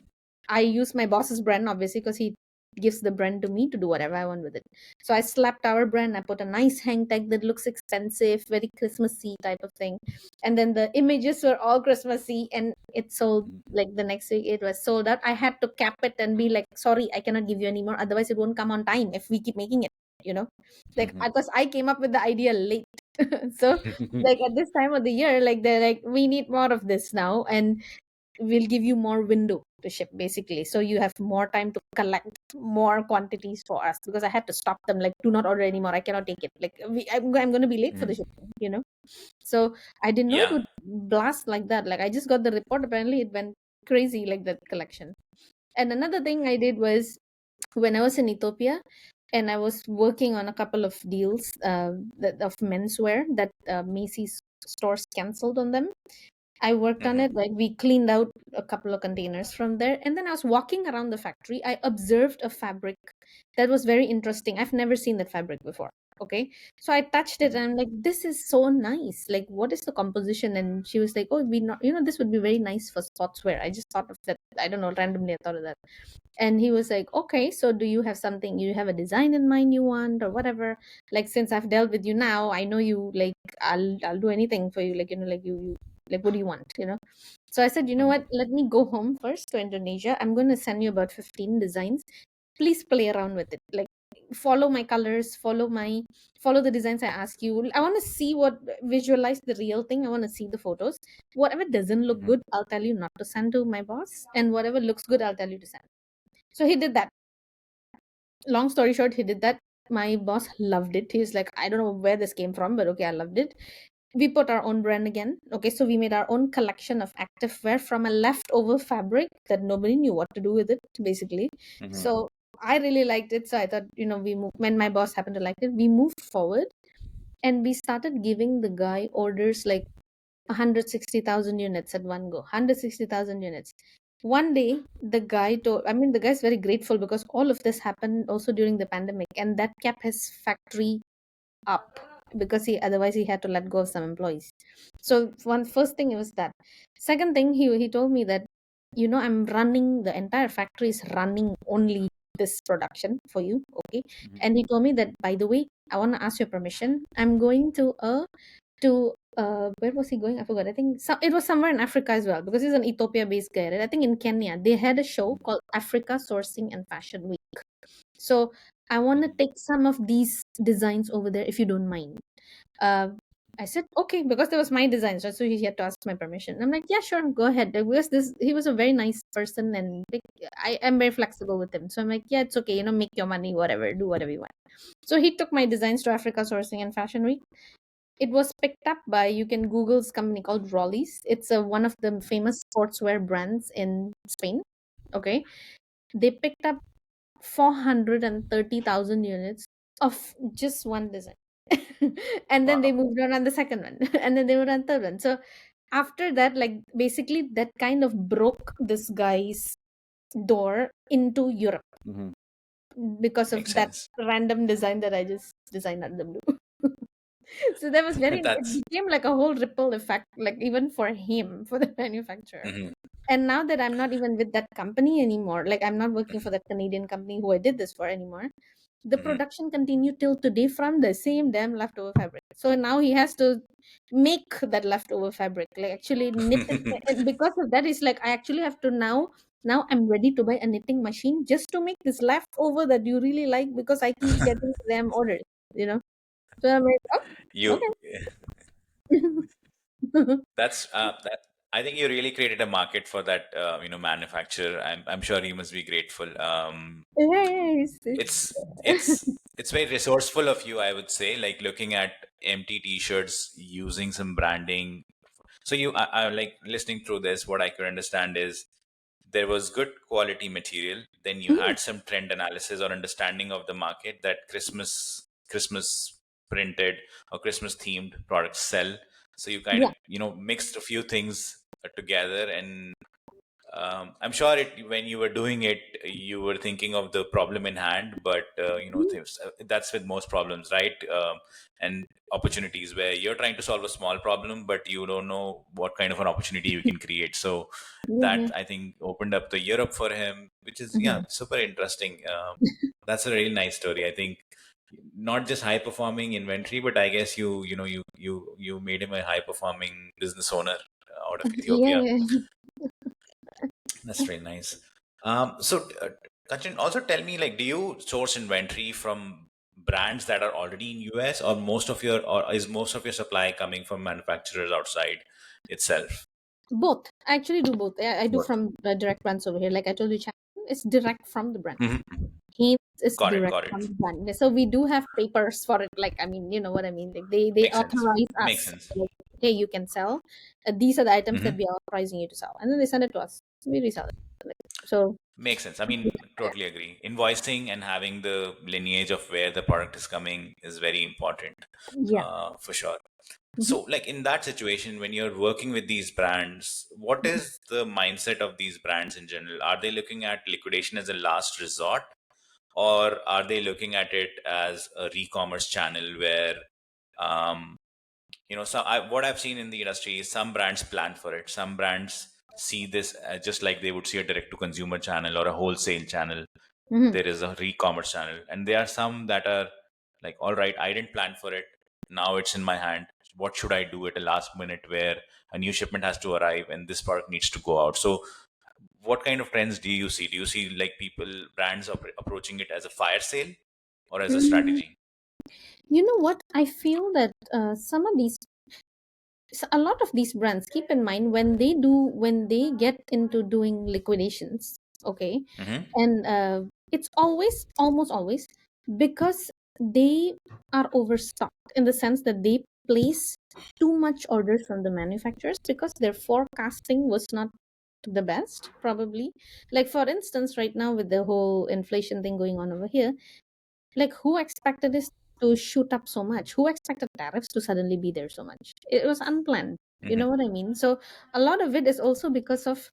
I use my boss's brand, obviously, because he gives the brand to me to do whatever I want with it. So I slapped our brand. I put a nice hang tag that looks expensive, very Christmassy type of thing. And then the images were all Christmassy, and it sold like the next week. It was sold out. I had to cap it and be like, sorry, I cannot give you anymore. Otherwise, it won't come on time if we keep making it, you know? Like, Hmm. because I came up with the idea late. So, like, at this time of the year, like, they're like, we need more of this now. And we'll give you more window to ship, basically, so you have more time to collect more quantities for us, because I had to stop them, like, do not order anymore, I cannot take it, like I'm going to be late for the Mhm. shipping. So I didn't know it Yeah. would blast like that. Like, I just got the report, apparently it went crazy like that collection. And another thing I did was, when I was in Ethiopia and I was working on a couple of deals of menswear that Macy's stores canceled on them. I worked on Hmm. it. Like, we cleaned out a couple of containers from there. And then I was walking around the factory. I observed a fabric that was very interesting. I've never seen that fabric before. Okay. So I touched it and I'm like, this is so nice. Like, what is the composition? And she was like, oh, we not, this would be very nice for sportswear. I just thought of that. I don't know, randomly I thought of that. And he was like, okay, so do you have something, you have a design in mind you want, or whatever? Like, since I've dealt with you now, I know you, like, I'll do anything for you, like, like, you like, what do you want? So I said, you know Hmm. what, let me go home first to Indonesia. I'm going to send you about 15 designs. Please play around with it, like, follow my colors, follow the designs I ask you. I want to see what, visualize the real thing. I want to see the photos. Whatever doesn't look Hmm. good, I'll tell you not to send to my boss, and whatever looks good, I'll tell you to send. So he did that. Long story short, he did that. My boss loved it. He's like, I don't know where this came from, but okay, I loved it. We put our own brand again. Okay, so we made our own collection of activewear from a leftover fabric that nobody knew what to do with it, basically. Hmm. So I really liked it. So I thought, we moved, when my boss happened to like it, we moved forward and we started giving the guy orders like 160,000 units at one go. 160,000 units. One day, the guy told, I mean, the guy's very grateful because all of this happened also during the pandemic, and that kept his factory up, because otherwise he had to let go of some employees. So one first thing, it was that. Second thing, he told me that, I'm running, the entire factory is running only this production for you. Okay. Hmm. And he told me that, by the way, I want to ask your permission. I'm going to where was he going? I forgot. I think it was somewhere in Africa as well, because he's an Ethiopia based guy, right? I think in Kenya they had a show called Africa Sourcing and Fashion Week. So I want to take some of these designs over there, if you don't mind. uh, I said okay, because that was my designs, right? So he had to ask my permission. I'm like, yeah, sure, go ahead. Because he was a very nice person, and like, I am very flexible with him. So I'm like, yeah, it's okay, make your money, whatever, do whatever you want. So he took my designs to Africa Sourcing and Fashion Week. It was picked up by, you can Google's company called Rollies. It's one of the famous sportswear brands in Spain. Okay, they picked up 430,000 units of just one design. And then they Wow. moved on the second one, and then they moved on third one. So after that, like, basically that kind of broke this guy's door into Europe, Hmm. because of Makes that sense. random design that I just designed at the blue. So that was it That's. became like a whole ripple effect, like, even for him, for the manufacturer. Hmm. And now that I'm not even with that company anymore, like, I'm not working for that Canadian company who I did this for anymore, the Hmm. production continued till today from the same damn leftover fabric. So now he has to make that leftover fabric, like, actually knit it. And because of that, it's like, I actually have to now I'm ready to buy a knitting machine just to make this leftover that you really like, because I keep getting them orders, you know. So I'm like, oh, You. okay. That's that. I think you really created a market for that. Manufacturer. I'm sure you must be grateful. Yes, It's very resourceful of you, I would say. Like looking at empty T-shirts, using some branding. So I like listening through this. What I could understand is there was good quality material. Then you mm, had some trend analysis or understanding of the market that Christmas printed or Christmas themed products sell. So you kind of yeah. mixed a few things together, and I'm sure when you were doing it, you were thinking of the problem in hand, but Mm, that's with most problems, right? And opportunities where you're trying to solve a small problem, but you don't know what kind of an opportunity you can create. So yeah, that yeah. I think opened up the Europe for him, which is Mhm. super interesting. That's a really nice story. I think not just high performing inventory, but I guess you made him a high performing business owner out of Yeah, Ethiopia. yeah. That's very nice. So, Kanchan, also tell me, like, do you source inventory from brands that are already in US, or or is most of your supply coming from manufacturers outside itself? Both. I actually do both. I do Both. from the direct brands over here. Like I told you, it's direct from the brand. Mhm. Haynes is Got it. direct Got it. from the brand. So we do have papers for it. Like, I mean, you know what I mean? Like they Makes sense. authorize Makes us. sense. Like, hey, you can sell. These are the items that Hmm. we are authorizing you to sell, and then they send it to us. We resell it. Like, so Makes sense. I mean, totally agree. Invoicing and having the lineage of where the product is coming is very important, yeah. for sure. Mhm. So, like in that situation, when you're working with these brands, what is the mindset of these brands in general? Are they looking at liquidation as a last resort, or are they looking at it as a re-commerce channel where, um, so what I've seen in the industry is some brands plan for it. Some brands see this just like they would see a direct to consumer channel or a wholesale channel. Mhm. There is a re-commerce channel, and there are some that are like, all right, I didn't plan for it, now it's in my hand, what should I do at a last minute where a new shipment has to arrive and this product needs to go out? So what kind of trends do you see like people brands approaching it as a fire sale or as a Mm, strategy? you know what? I feel that some of these, a lot of these brands, keep in mind when they get into doing liquidations, okay, Mm-hmm. and it's always almost always because they are overstocked in the sense that they place too much orders from the manufacturers because their forecasting was not the best probably. Like for instance, right now with the whole inflation thing going on over here, like who expected this to shoot up so much? Who expected tariffs to suddenly be there so much? It was unplanned. You Mm-hmm. know what I mean? So a lot of it is also because of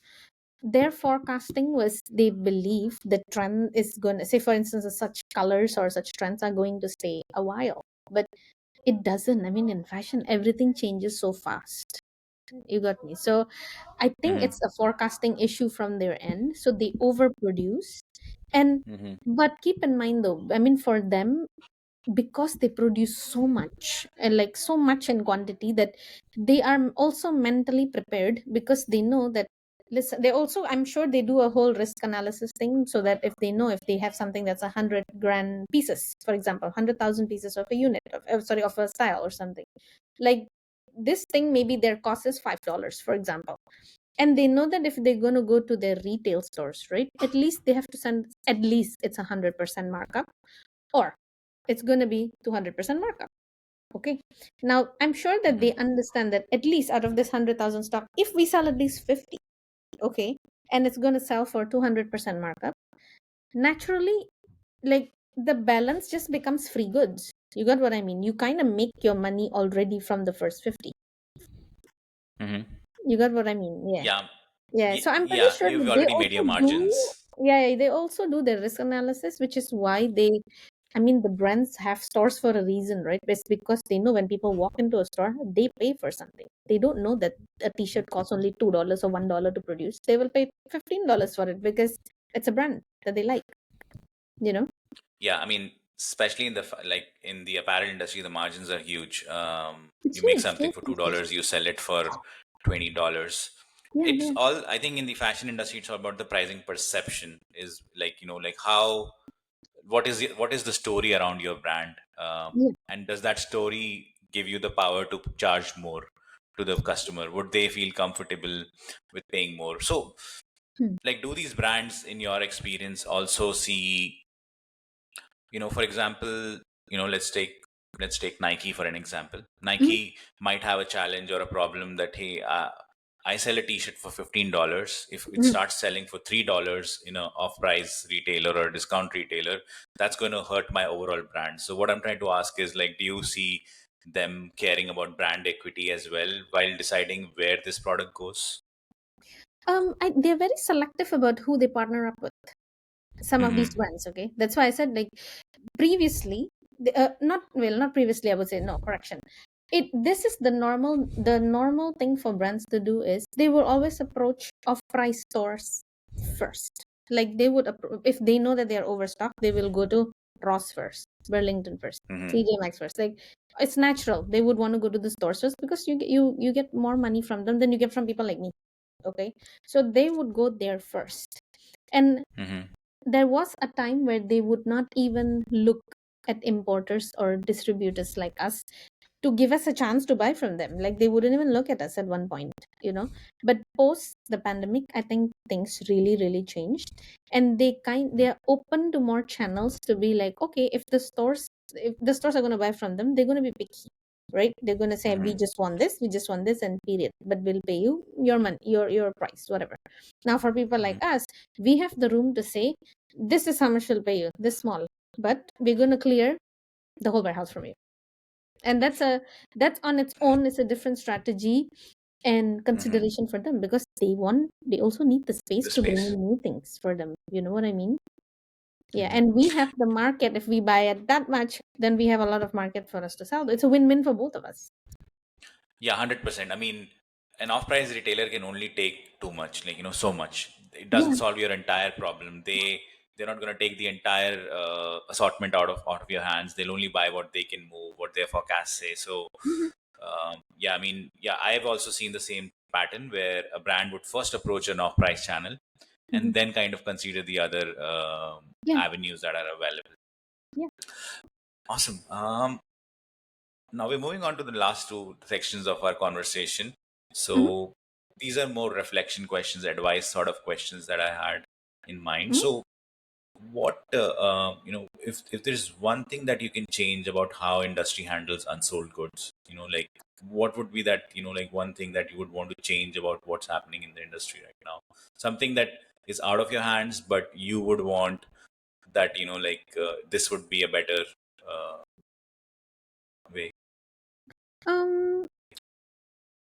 their forecasting was they believe the trend is going to say, for instance, such colors or such trends are going to stay a while. But it doesn't. I mean, in fashion, everything changes so fast. You got me. So I think Mm-hmm. it's a forecasting issue from their end. So they overproduce. And Mm-hmm. but keep in mind though, I mean for them, because they produce so much and like so much in quantity, that they are also mentally prepared because they know that, listen, they also, I'm sure they do a whole risk analysis thing, so that if they know if they have something that's 100 grand pieces, for example, 100,000 pieces of a unit of sorry, of a style or something, like this thing, maybe their cost is $5, for example, and they know that if they're going to go to their retail stores, right, at least they have to send, at least it's 100% markup, or it's going to be 200% markup. Okay. Now, I'm sure that Mm-hmm. they understand that at least out of this 100,000 stock, if we sell at least 50, okay, and it's going to sell for 200% markup, naturally, like the balance just becomes free goods. You got what I mean? You kind of make your money already from the first 50. Mm-hmm. You got what I mean? Yeah. Yeah. Yeah. So I'm pretty Yeah, sure you've that they already made also your do, margins. yeah, they also do the risk analysis, which is why they, I mean, the brands have stores for a reason, right? It's because they know when people walk into a store, they pay for something. They don't know that a t-shirt costs only $2 or $1 to produce. They will pay $15 for it because it's a brand that they like, you know? Yeah, I mean, especially in the like in the apparel industry, the margins are huge. It's You make huge. something Huge, for two huge, huge. dollars, you sell it for $20. Yeah, It's yeah. all, I think, in the fashion industry. It's all about the pricing perception. Is like, like how, what is the story around your brand, Yeah. and does that story give you the power to charge more to the customer? Would they feel comfortable with paying more? So, Hmm. like, do these brands, in your experience, also see, for example, let's take Nike for an example. Mhm, Nike might have a challenge or a problem that, hey, I sell a t-shirt for $15. If it mhm. starts selling for $3 in a off-price retailer or a discount retailer, that's going to hurt my overall brand. So what I'm trying to ask is, like, do you see them caring about brand equity as well while deciding where this product goes? They're very selective about who they partner up with. Some of these Mm-hmm. brands, okay. That's why I said, like, previously, not well, not previously, I would say, no, correction, it, this is the normal thing for brands to do is they will always approach off price stores first. Like they would if they know that they are overstocked, they will go to Ross first, Burlington first, Mm-hmm. TJ Maxx first. Like it's natural, they would want to go to the stores first because you get more money from them than you get from people like me. Okay, so they would go there first. And Mm-hmm. there was a time where they would not even look at importers or distributors like us to give us a chance to buy from them. Like they wouldn't even look at us at one point, but post the pandemic, I think things really really changed, and they're open to more channels to be like, okay, if the stores are going to buy from them, they're going to be picky, right? They're going to say, we Mm-hmm. just want this, and period, but we'll pay you your money, your price, whatever. Now for people like Mm-hmm. us, we have the room to say, this is how much we'll pay you, this small, but we're going to clear the whole warehouse from you. And that's on its own is a different strategy and Mm-hmm. consideration for them, because they also need the space The to bring space. in new things for them, you know what I mean? Yeah, Mm-hmm. and we have the market. If we buy at that much, then we have a lot of market for us to sell. It's a win-win for both of us. Yeah, 100%. I mean, an off-price retailer can only take too much, like, so much. It doesn't Yeah. solve your entire problem. They're not going to take the entire assortment out of your hands. They'll only buy what they can move, what their forecasts say. So, Mhm. yeah, I mean, yeah, I've also seen the same pattern where a brand would first approach an off-price channel Mhm. and then kind of consider the other Yeah. avenues that are available. Yeah. Awesome. Now we're moving on to the last two sections of our conversation. Mhm. So these are more reflection questions, advice sort of questions that I had in mind. Mhm. So what if there's one thing that you can change about how industry handles unsold goods, like what would be that, like one thing that you would want to change about what's happening in the industry right now, something that is out of your hands but you would want that, this would be a better uh, way. Um,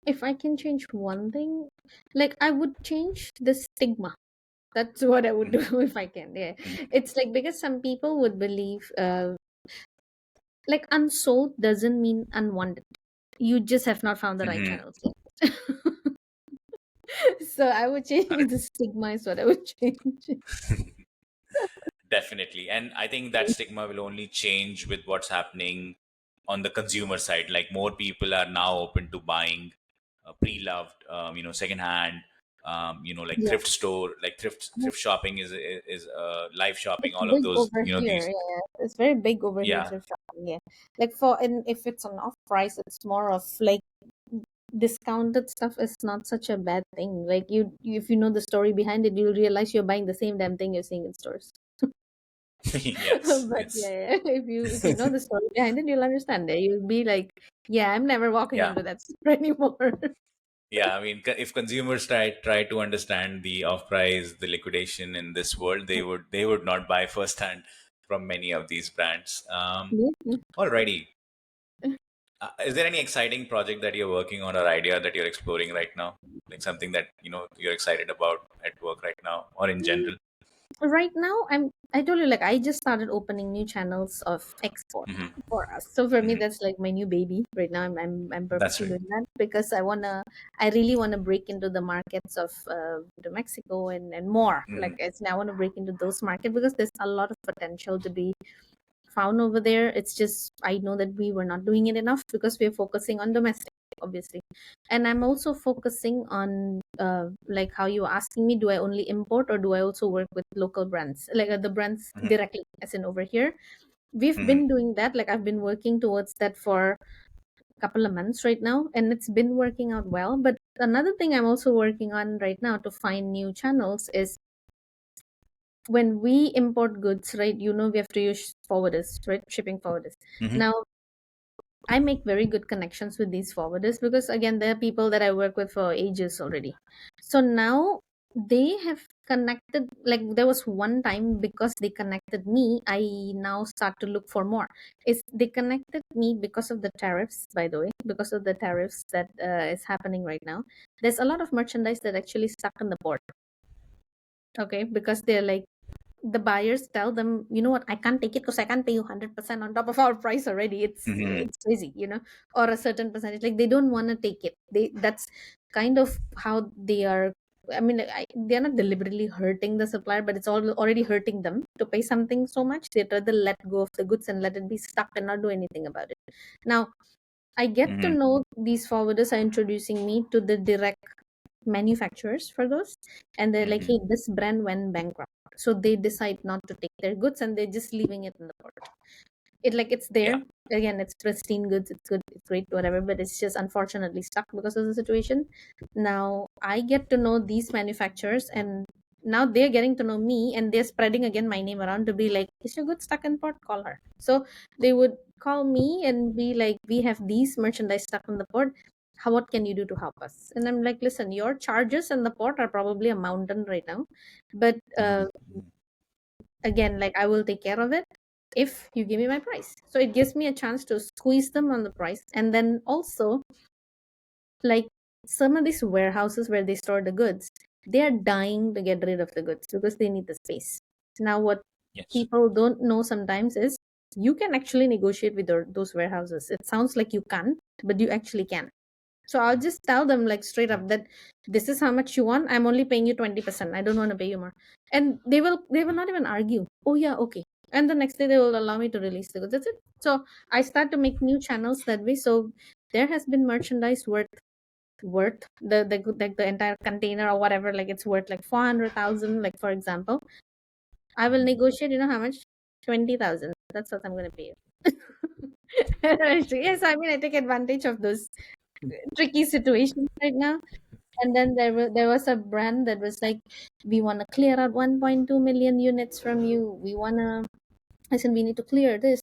if I can change one thing, like I would change the stigma. That's what I would do if I can. Yeah, it's like, because some people would believe, like unsold doesn't mean unwanted. You just have not found the right Hmm. channels yet. So I would change the stigma is what I would change. Definitely. And I think that stigma will only change with what's happening on the consumer side. Like more people are now open to buying pre-loved, secondhand, like Yeah. thrift store, like thrift shopping is live shopping, It's all of big those, over here. these. Yeah, it's very big over here. Yeah. Thrift shopping. Yeah, like and if it's on off price, it's more of like discounted stuff is not such a bad thing. Like if you know the story behind it, you'll realize you're buying the same damn thing you're seeing in stores. Yes. But It's yeah, if you know the story behind it, you'll understand it. You'll be like, yeah, I'm never walking yeah. onto that store anymore. Yeah, I mean, if consumers try to understand the off price, the liquidation in this world, they would not buy firsthand from many of these brands. Yeah. Alrighty. Is there any exciting project that you're working on or idea that you're exploring right now? Like something that, you're excited about at work right now or in Mm, general? right now, I told you, like, I just started opening new channels of export Hmm. for us. So for me, Hmm. that's like my new baby right now. I'm That's purposely right. doing that because I really wanna break into the markets of the Mexico and more. Like Hmm. it's now I want to break into those markets because there's a lot of potential to be found over there. It's just I know that we were not doing it enough because we're focusing on domestic, obviously. And I'm also focusing on like how you were asking me, do I only import or do I also work with local brands, like the brands Hmm. directly, as in over here. We've Hmm. been doing that. Like I've been working towards that for a couple of months right now, and it's been working out well. But another thing I'm also working on right now to find new channels is when we import goods, right? We have to use forwarders, right? Shipping forwarders. Hmm. Now, I make very good connections with these forwarders because, again, they're people that I work with for ages already. So now they have connected, like, there was one time because they connected me, I now start to look for more. They connected me because of the tariffs, by the way, because of the tariffs that is happening right now. There's a lot of merchandise that actually stuck in the port. Okay, because they're like, the buyers tell them, you know what, I can't take it because I can't pay you 100% on top of our price already. it's Hmm. it's crazy, or a certain percentage. Like they don't want to take it. That's kind of how they are. I mean, they're not deliberately hurting the supplier, but it's all already hurting them to pay something so much. They'd rather let go of the goods and let it be stuck and not do anything about it. Now I get to Hmm. know these forwarders are introducing me to the direct manufacturers for those, and they're like, Hmm. hey, this brand went bankrupt, so they decide not to take their goods and they're just leaving it in the port. it's Yeah. there. Again, it's pristine goods, it's good, it's great, whatever, but it's just unfortunately stuck because of the situation. Now I get to know these manufacturers, and now they're getting to know me, and they're spreading again my name around to be like, is your good stuck in port? Call her. So they would call me and be like, we have these merchandise stuck in the port. What can you do to help us? And I'm like, listen, your charges in the port are probably a mountain right now, but Mhm. Mhm. again, like, I will take care of it if you give me my price. So it gives me a chance to squeeze them on the price. And then also, like, some of these warehouses where they store the goods, they are dying to get rid of the goods because they need the space. Now what Yes. people don't know sometimes is you can actually negotiate with those warehouses. It sounds like you can't, but you actually can. So I'll just tell them, like, straight up that this is how much you want. I'm only paying you 20%. I don't want to pay you more. And they will not even argue. Oh yeah, okay. And the next day they will allow me to release the goods. That's it. So I start to make new channels that way. So there has been merchandise worth the entire container or whatever, like it's worth like 400,000, like, for example. I will Mhm. negotiate, how much? 20,000. That's what I'm gonna pay you. Yes, I mean, I take advantage of those tricky situations right now. And then there was a brand that was like, we want to clear out 1.2 million units from you. I said, we need to clear this.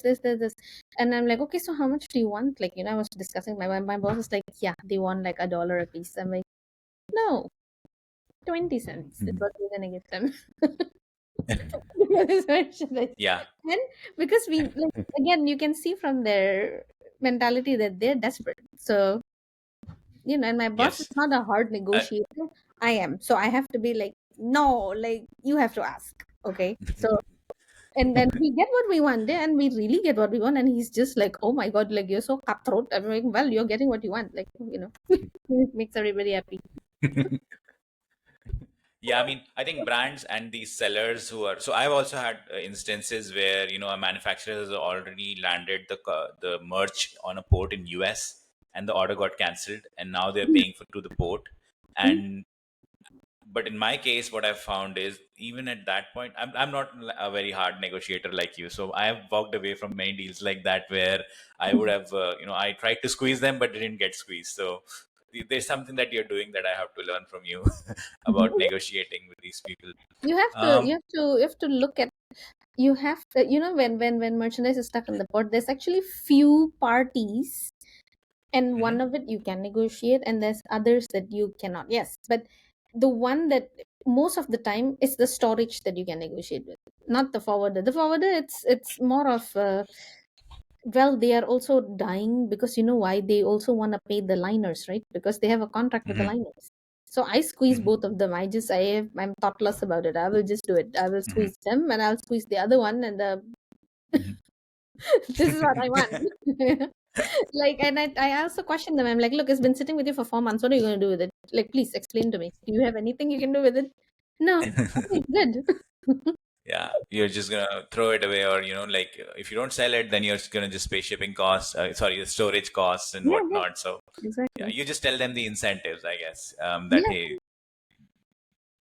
And I'm like, okay, so how much do you want? Like, I was discussing, my boss is like, yeah, they want like $1 a piece. I'm like, no, 20 cents is Mhm. what we're gonna give them. Because merchandise. Yeah. And because we, like, again, you can see from their mentality that they're desperate. So, and my boss is Yes. not a hard Uh, negotiator. I am. So I have to be like, no, like, you have to ask. Okay. So, and then we get what we want, and we really get what we want. And he's just like, oh my God, like, you're so cutthroat. I'm like, well, you're getting what you want. Like, it makes everybody happy. Yeah, I mean, I think brands and these sellers who are so I've also had instances where a manufacturer has already landed the merch on a port in US and the order got cancelled and now they're paying for to the port. And but in my case, what I've found is even at that point, I'm not a very hard negotiator like you. So I have walked away from many deals like that where I would have, I tried to squeeze them, but didn't get squeezed. So there's something that you're doing that I have to learn from you about negotiating with these people. You have to Um, look at, you have to, when merchandise is stuck in the port, there's actually few parties, and mhm, one of it you can negotiate, and there's others that you cannot. Yes, but the one that most of the time is the storage that you can negotiate with, not the forwarder. The forwarder, it's more of, well, they are also dying because, why, they also want to pay the liners, right? Because they have a contract with the mhm, liners. So I squeeze mhm, both of them. I'm thoughtless about it. I will just do it. I will mhm, squeeze them, and I'll squeeze the other one, and mhm. this is what I want. Like, and I also question them. I'm like, look, it's been sitting with you for 4 months. What are you going to do with it? Like, please explain to me. Do you have anything you can do with it? No. Okay, good. Yeah, you're just gonna throw it away, or like if you don't sell it, then you're gonna just pay shipping costs, sorry, the storage costs and Yeah, yeah, whatnot. So yeah, exactly. you just tell them the incentives, I guess. That Yeah. hey,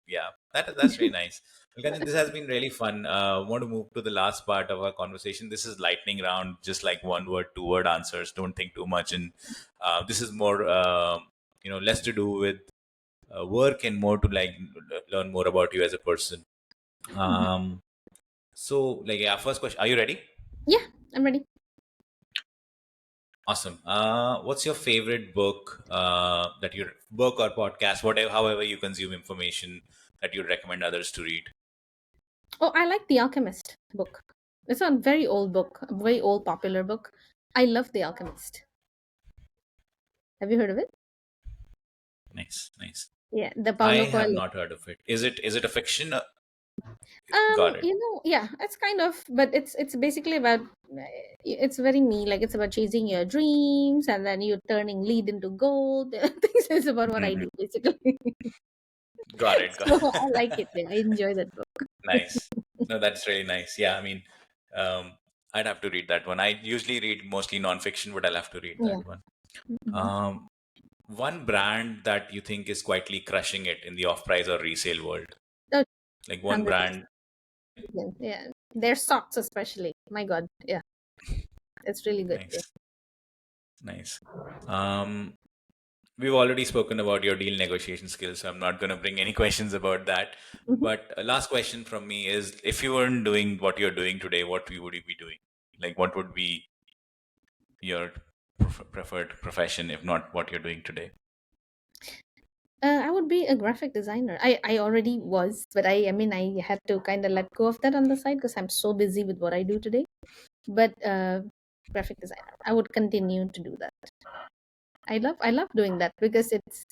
yeah, that's really nice. Well, Kanchan, this has been really fun. Want to move to the last part of our conversation. This is lightning round, just like one word, two word answers. Don't think too much, and this is more, less to do with work and more to like learn more about you as a person. Um, so, like, yeah, first question. Are you ready? Yeah, I'm ready. Awesome. What's your favorite book that you book or podcast, whatever, however you consume information that you recommend others to read? Oh, I like The Alchemist book. It's a very old book, a very old popular book. I love The Alchemist. Have you heard of it? Nice, nice. Yeah, the I Paulo have Coelho. not heard of it. Is it a fiction? Got it. Yeah, it's kind of, but it's basically about, it's very me, like, it's about chasing your dreams, and then you turning lead into gold. Things is about what I Mhm. do, basically. Got it. So I Got like it. Yeah, I enjoy that book. nice. No, that's really nice. Yeah, I mean, um, I'd have to read that one. I usually read mostly nonfiction, but I'll have to read Yeah. that one. Mhm. Um, one brand that you think is quietly crushing it in the off-price or resale world, Oh, like one 100%. brand. Yeah, their socks especially. My God, yeah. It's really good. Yeah. Nice. Nice. Um, we've already spoken about your deal negotiation skills, so I'm not going to bring any questions about that. Mhm. But a last question from me is, if you weren't doing what you're doing today, what would you be doing? Like, what would be your preferred profession, if not what you're doing today? I would be a graphic designer. I already was, but I mean, I had to kind of let go of that on the side because I'm so busy with what I do today. But graphic designer, I would continue to do that. I love doing that because it's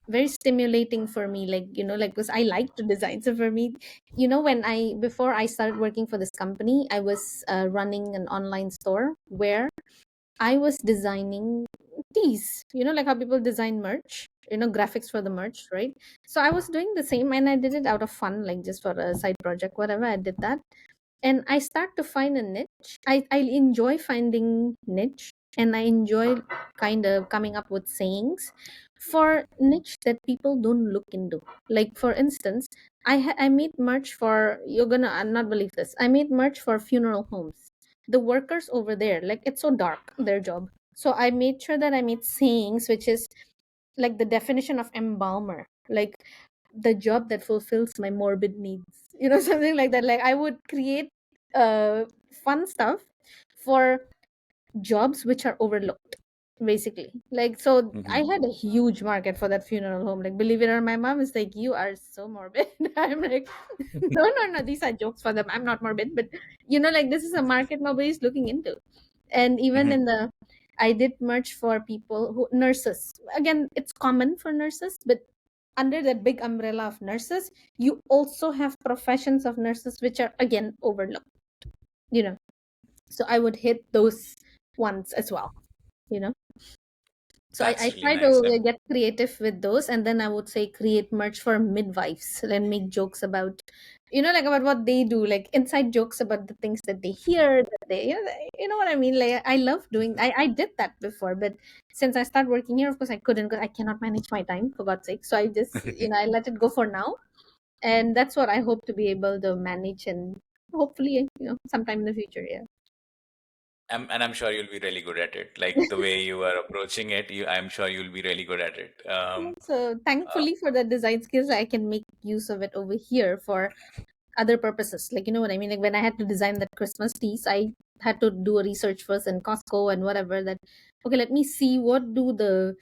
very stimulating for me. Like, like, because I like to design. So for me, when I before I started working for this company, I was running an online store where I was designing tees, like how people design merch, graphics for the merch, right? So I was doing the same and I did it out of fun, like just for a side project, whatever. I did that. And I start to find a niche. I enjoy finding niche and I enjoy kind of coming up with sayings for niche that people don't look into. Like, for instance, I made merch for, you're gonna not believe this, I made merch for funeral homes. The workers over there, like, it's so dark, their job. So I made sure that I made sayings which is like the definition of embalmer, like the job that fulfills my morbid needs, something like that. Like, I would create uh fun stuff for jobs which are overlooked, basically. Like, so I Hmm. had a huge market for that funeral home. Like, believe it or not, my mom is like, you are so morbid. I'm like, no, no, no, these are jokes for them, I'm not morbid, but like, this is a market nobody's looking into. And even Hmm. in the I did merch for people who nurses. Again, it's common for nurses, but under that big umbrella of nurses, you also have professions of nurses which are again overlooked. You know, so I would hit those ones as well. You know, so I That's really try to nice. get creative with those, and then I would say create merch for midwives and make jokes about, like about what they do, like inside jokes about the things that they hear, that you know what I mean. Like, I love doing. I did that before, but since I started working here, of course I couldn't because I cannot manage my time, for God's sake. So I just I let it go for now, and that's what I hope to be able to manage, and hopefully sometime in the future. Yeah. And I'm sure you'll be really good at it. Like the way you are approaching it, I'm sure you'll be really good at it. So Uh, thankfully for the design skills, I can make use of it over here for other purposes. Like, you know what I mean? Like, when I had to design that Christmas teas, I had to do a research first in Costco and whatever, that okay, let me see what do the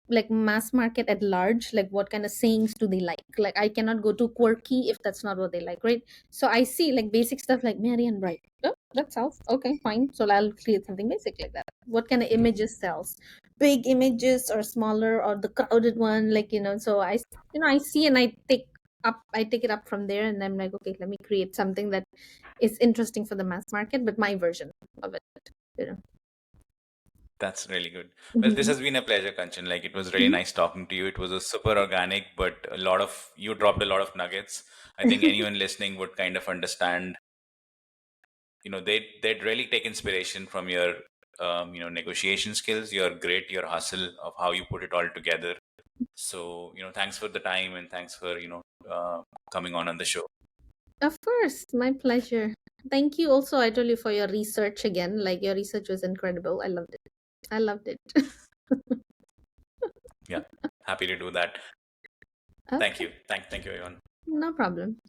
like mass market at large, like what kind of sayings do they like I cannot go too quirky if that's not what they like, right? So I see like basic stuff like Mary and Bright. Oh, that sells, okay, fine, so I'll create something basic like that. What kind of images sells, big images or smaller or the crowded one, like, so I see and I take it up from there, and I'm like, okay, let me create something that is interesting for the mass market, but my version of it, you know. that's really good. Well, this Mhm. has been a pleasure, Kanchan. Like it was really Mhm. nice talking to you. It was a super organic, but you dropped a lot of nuggets. I think anyone listening would kind of understand, they'd really take inspiration from your negotiation skills, your grit, your hustle of how you put it all together. So thanks for the time, and thanks for coming on the show. Of course, my pleasure. Thank you also, I told you, for your research again. Like, your research was incredible. I loved it. I loved it. Yeah, happy to do that. Thank Okay, you. Thank you, everyone. no problem.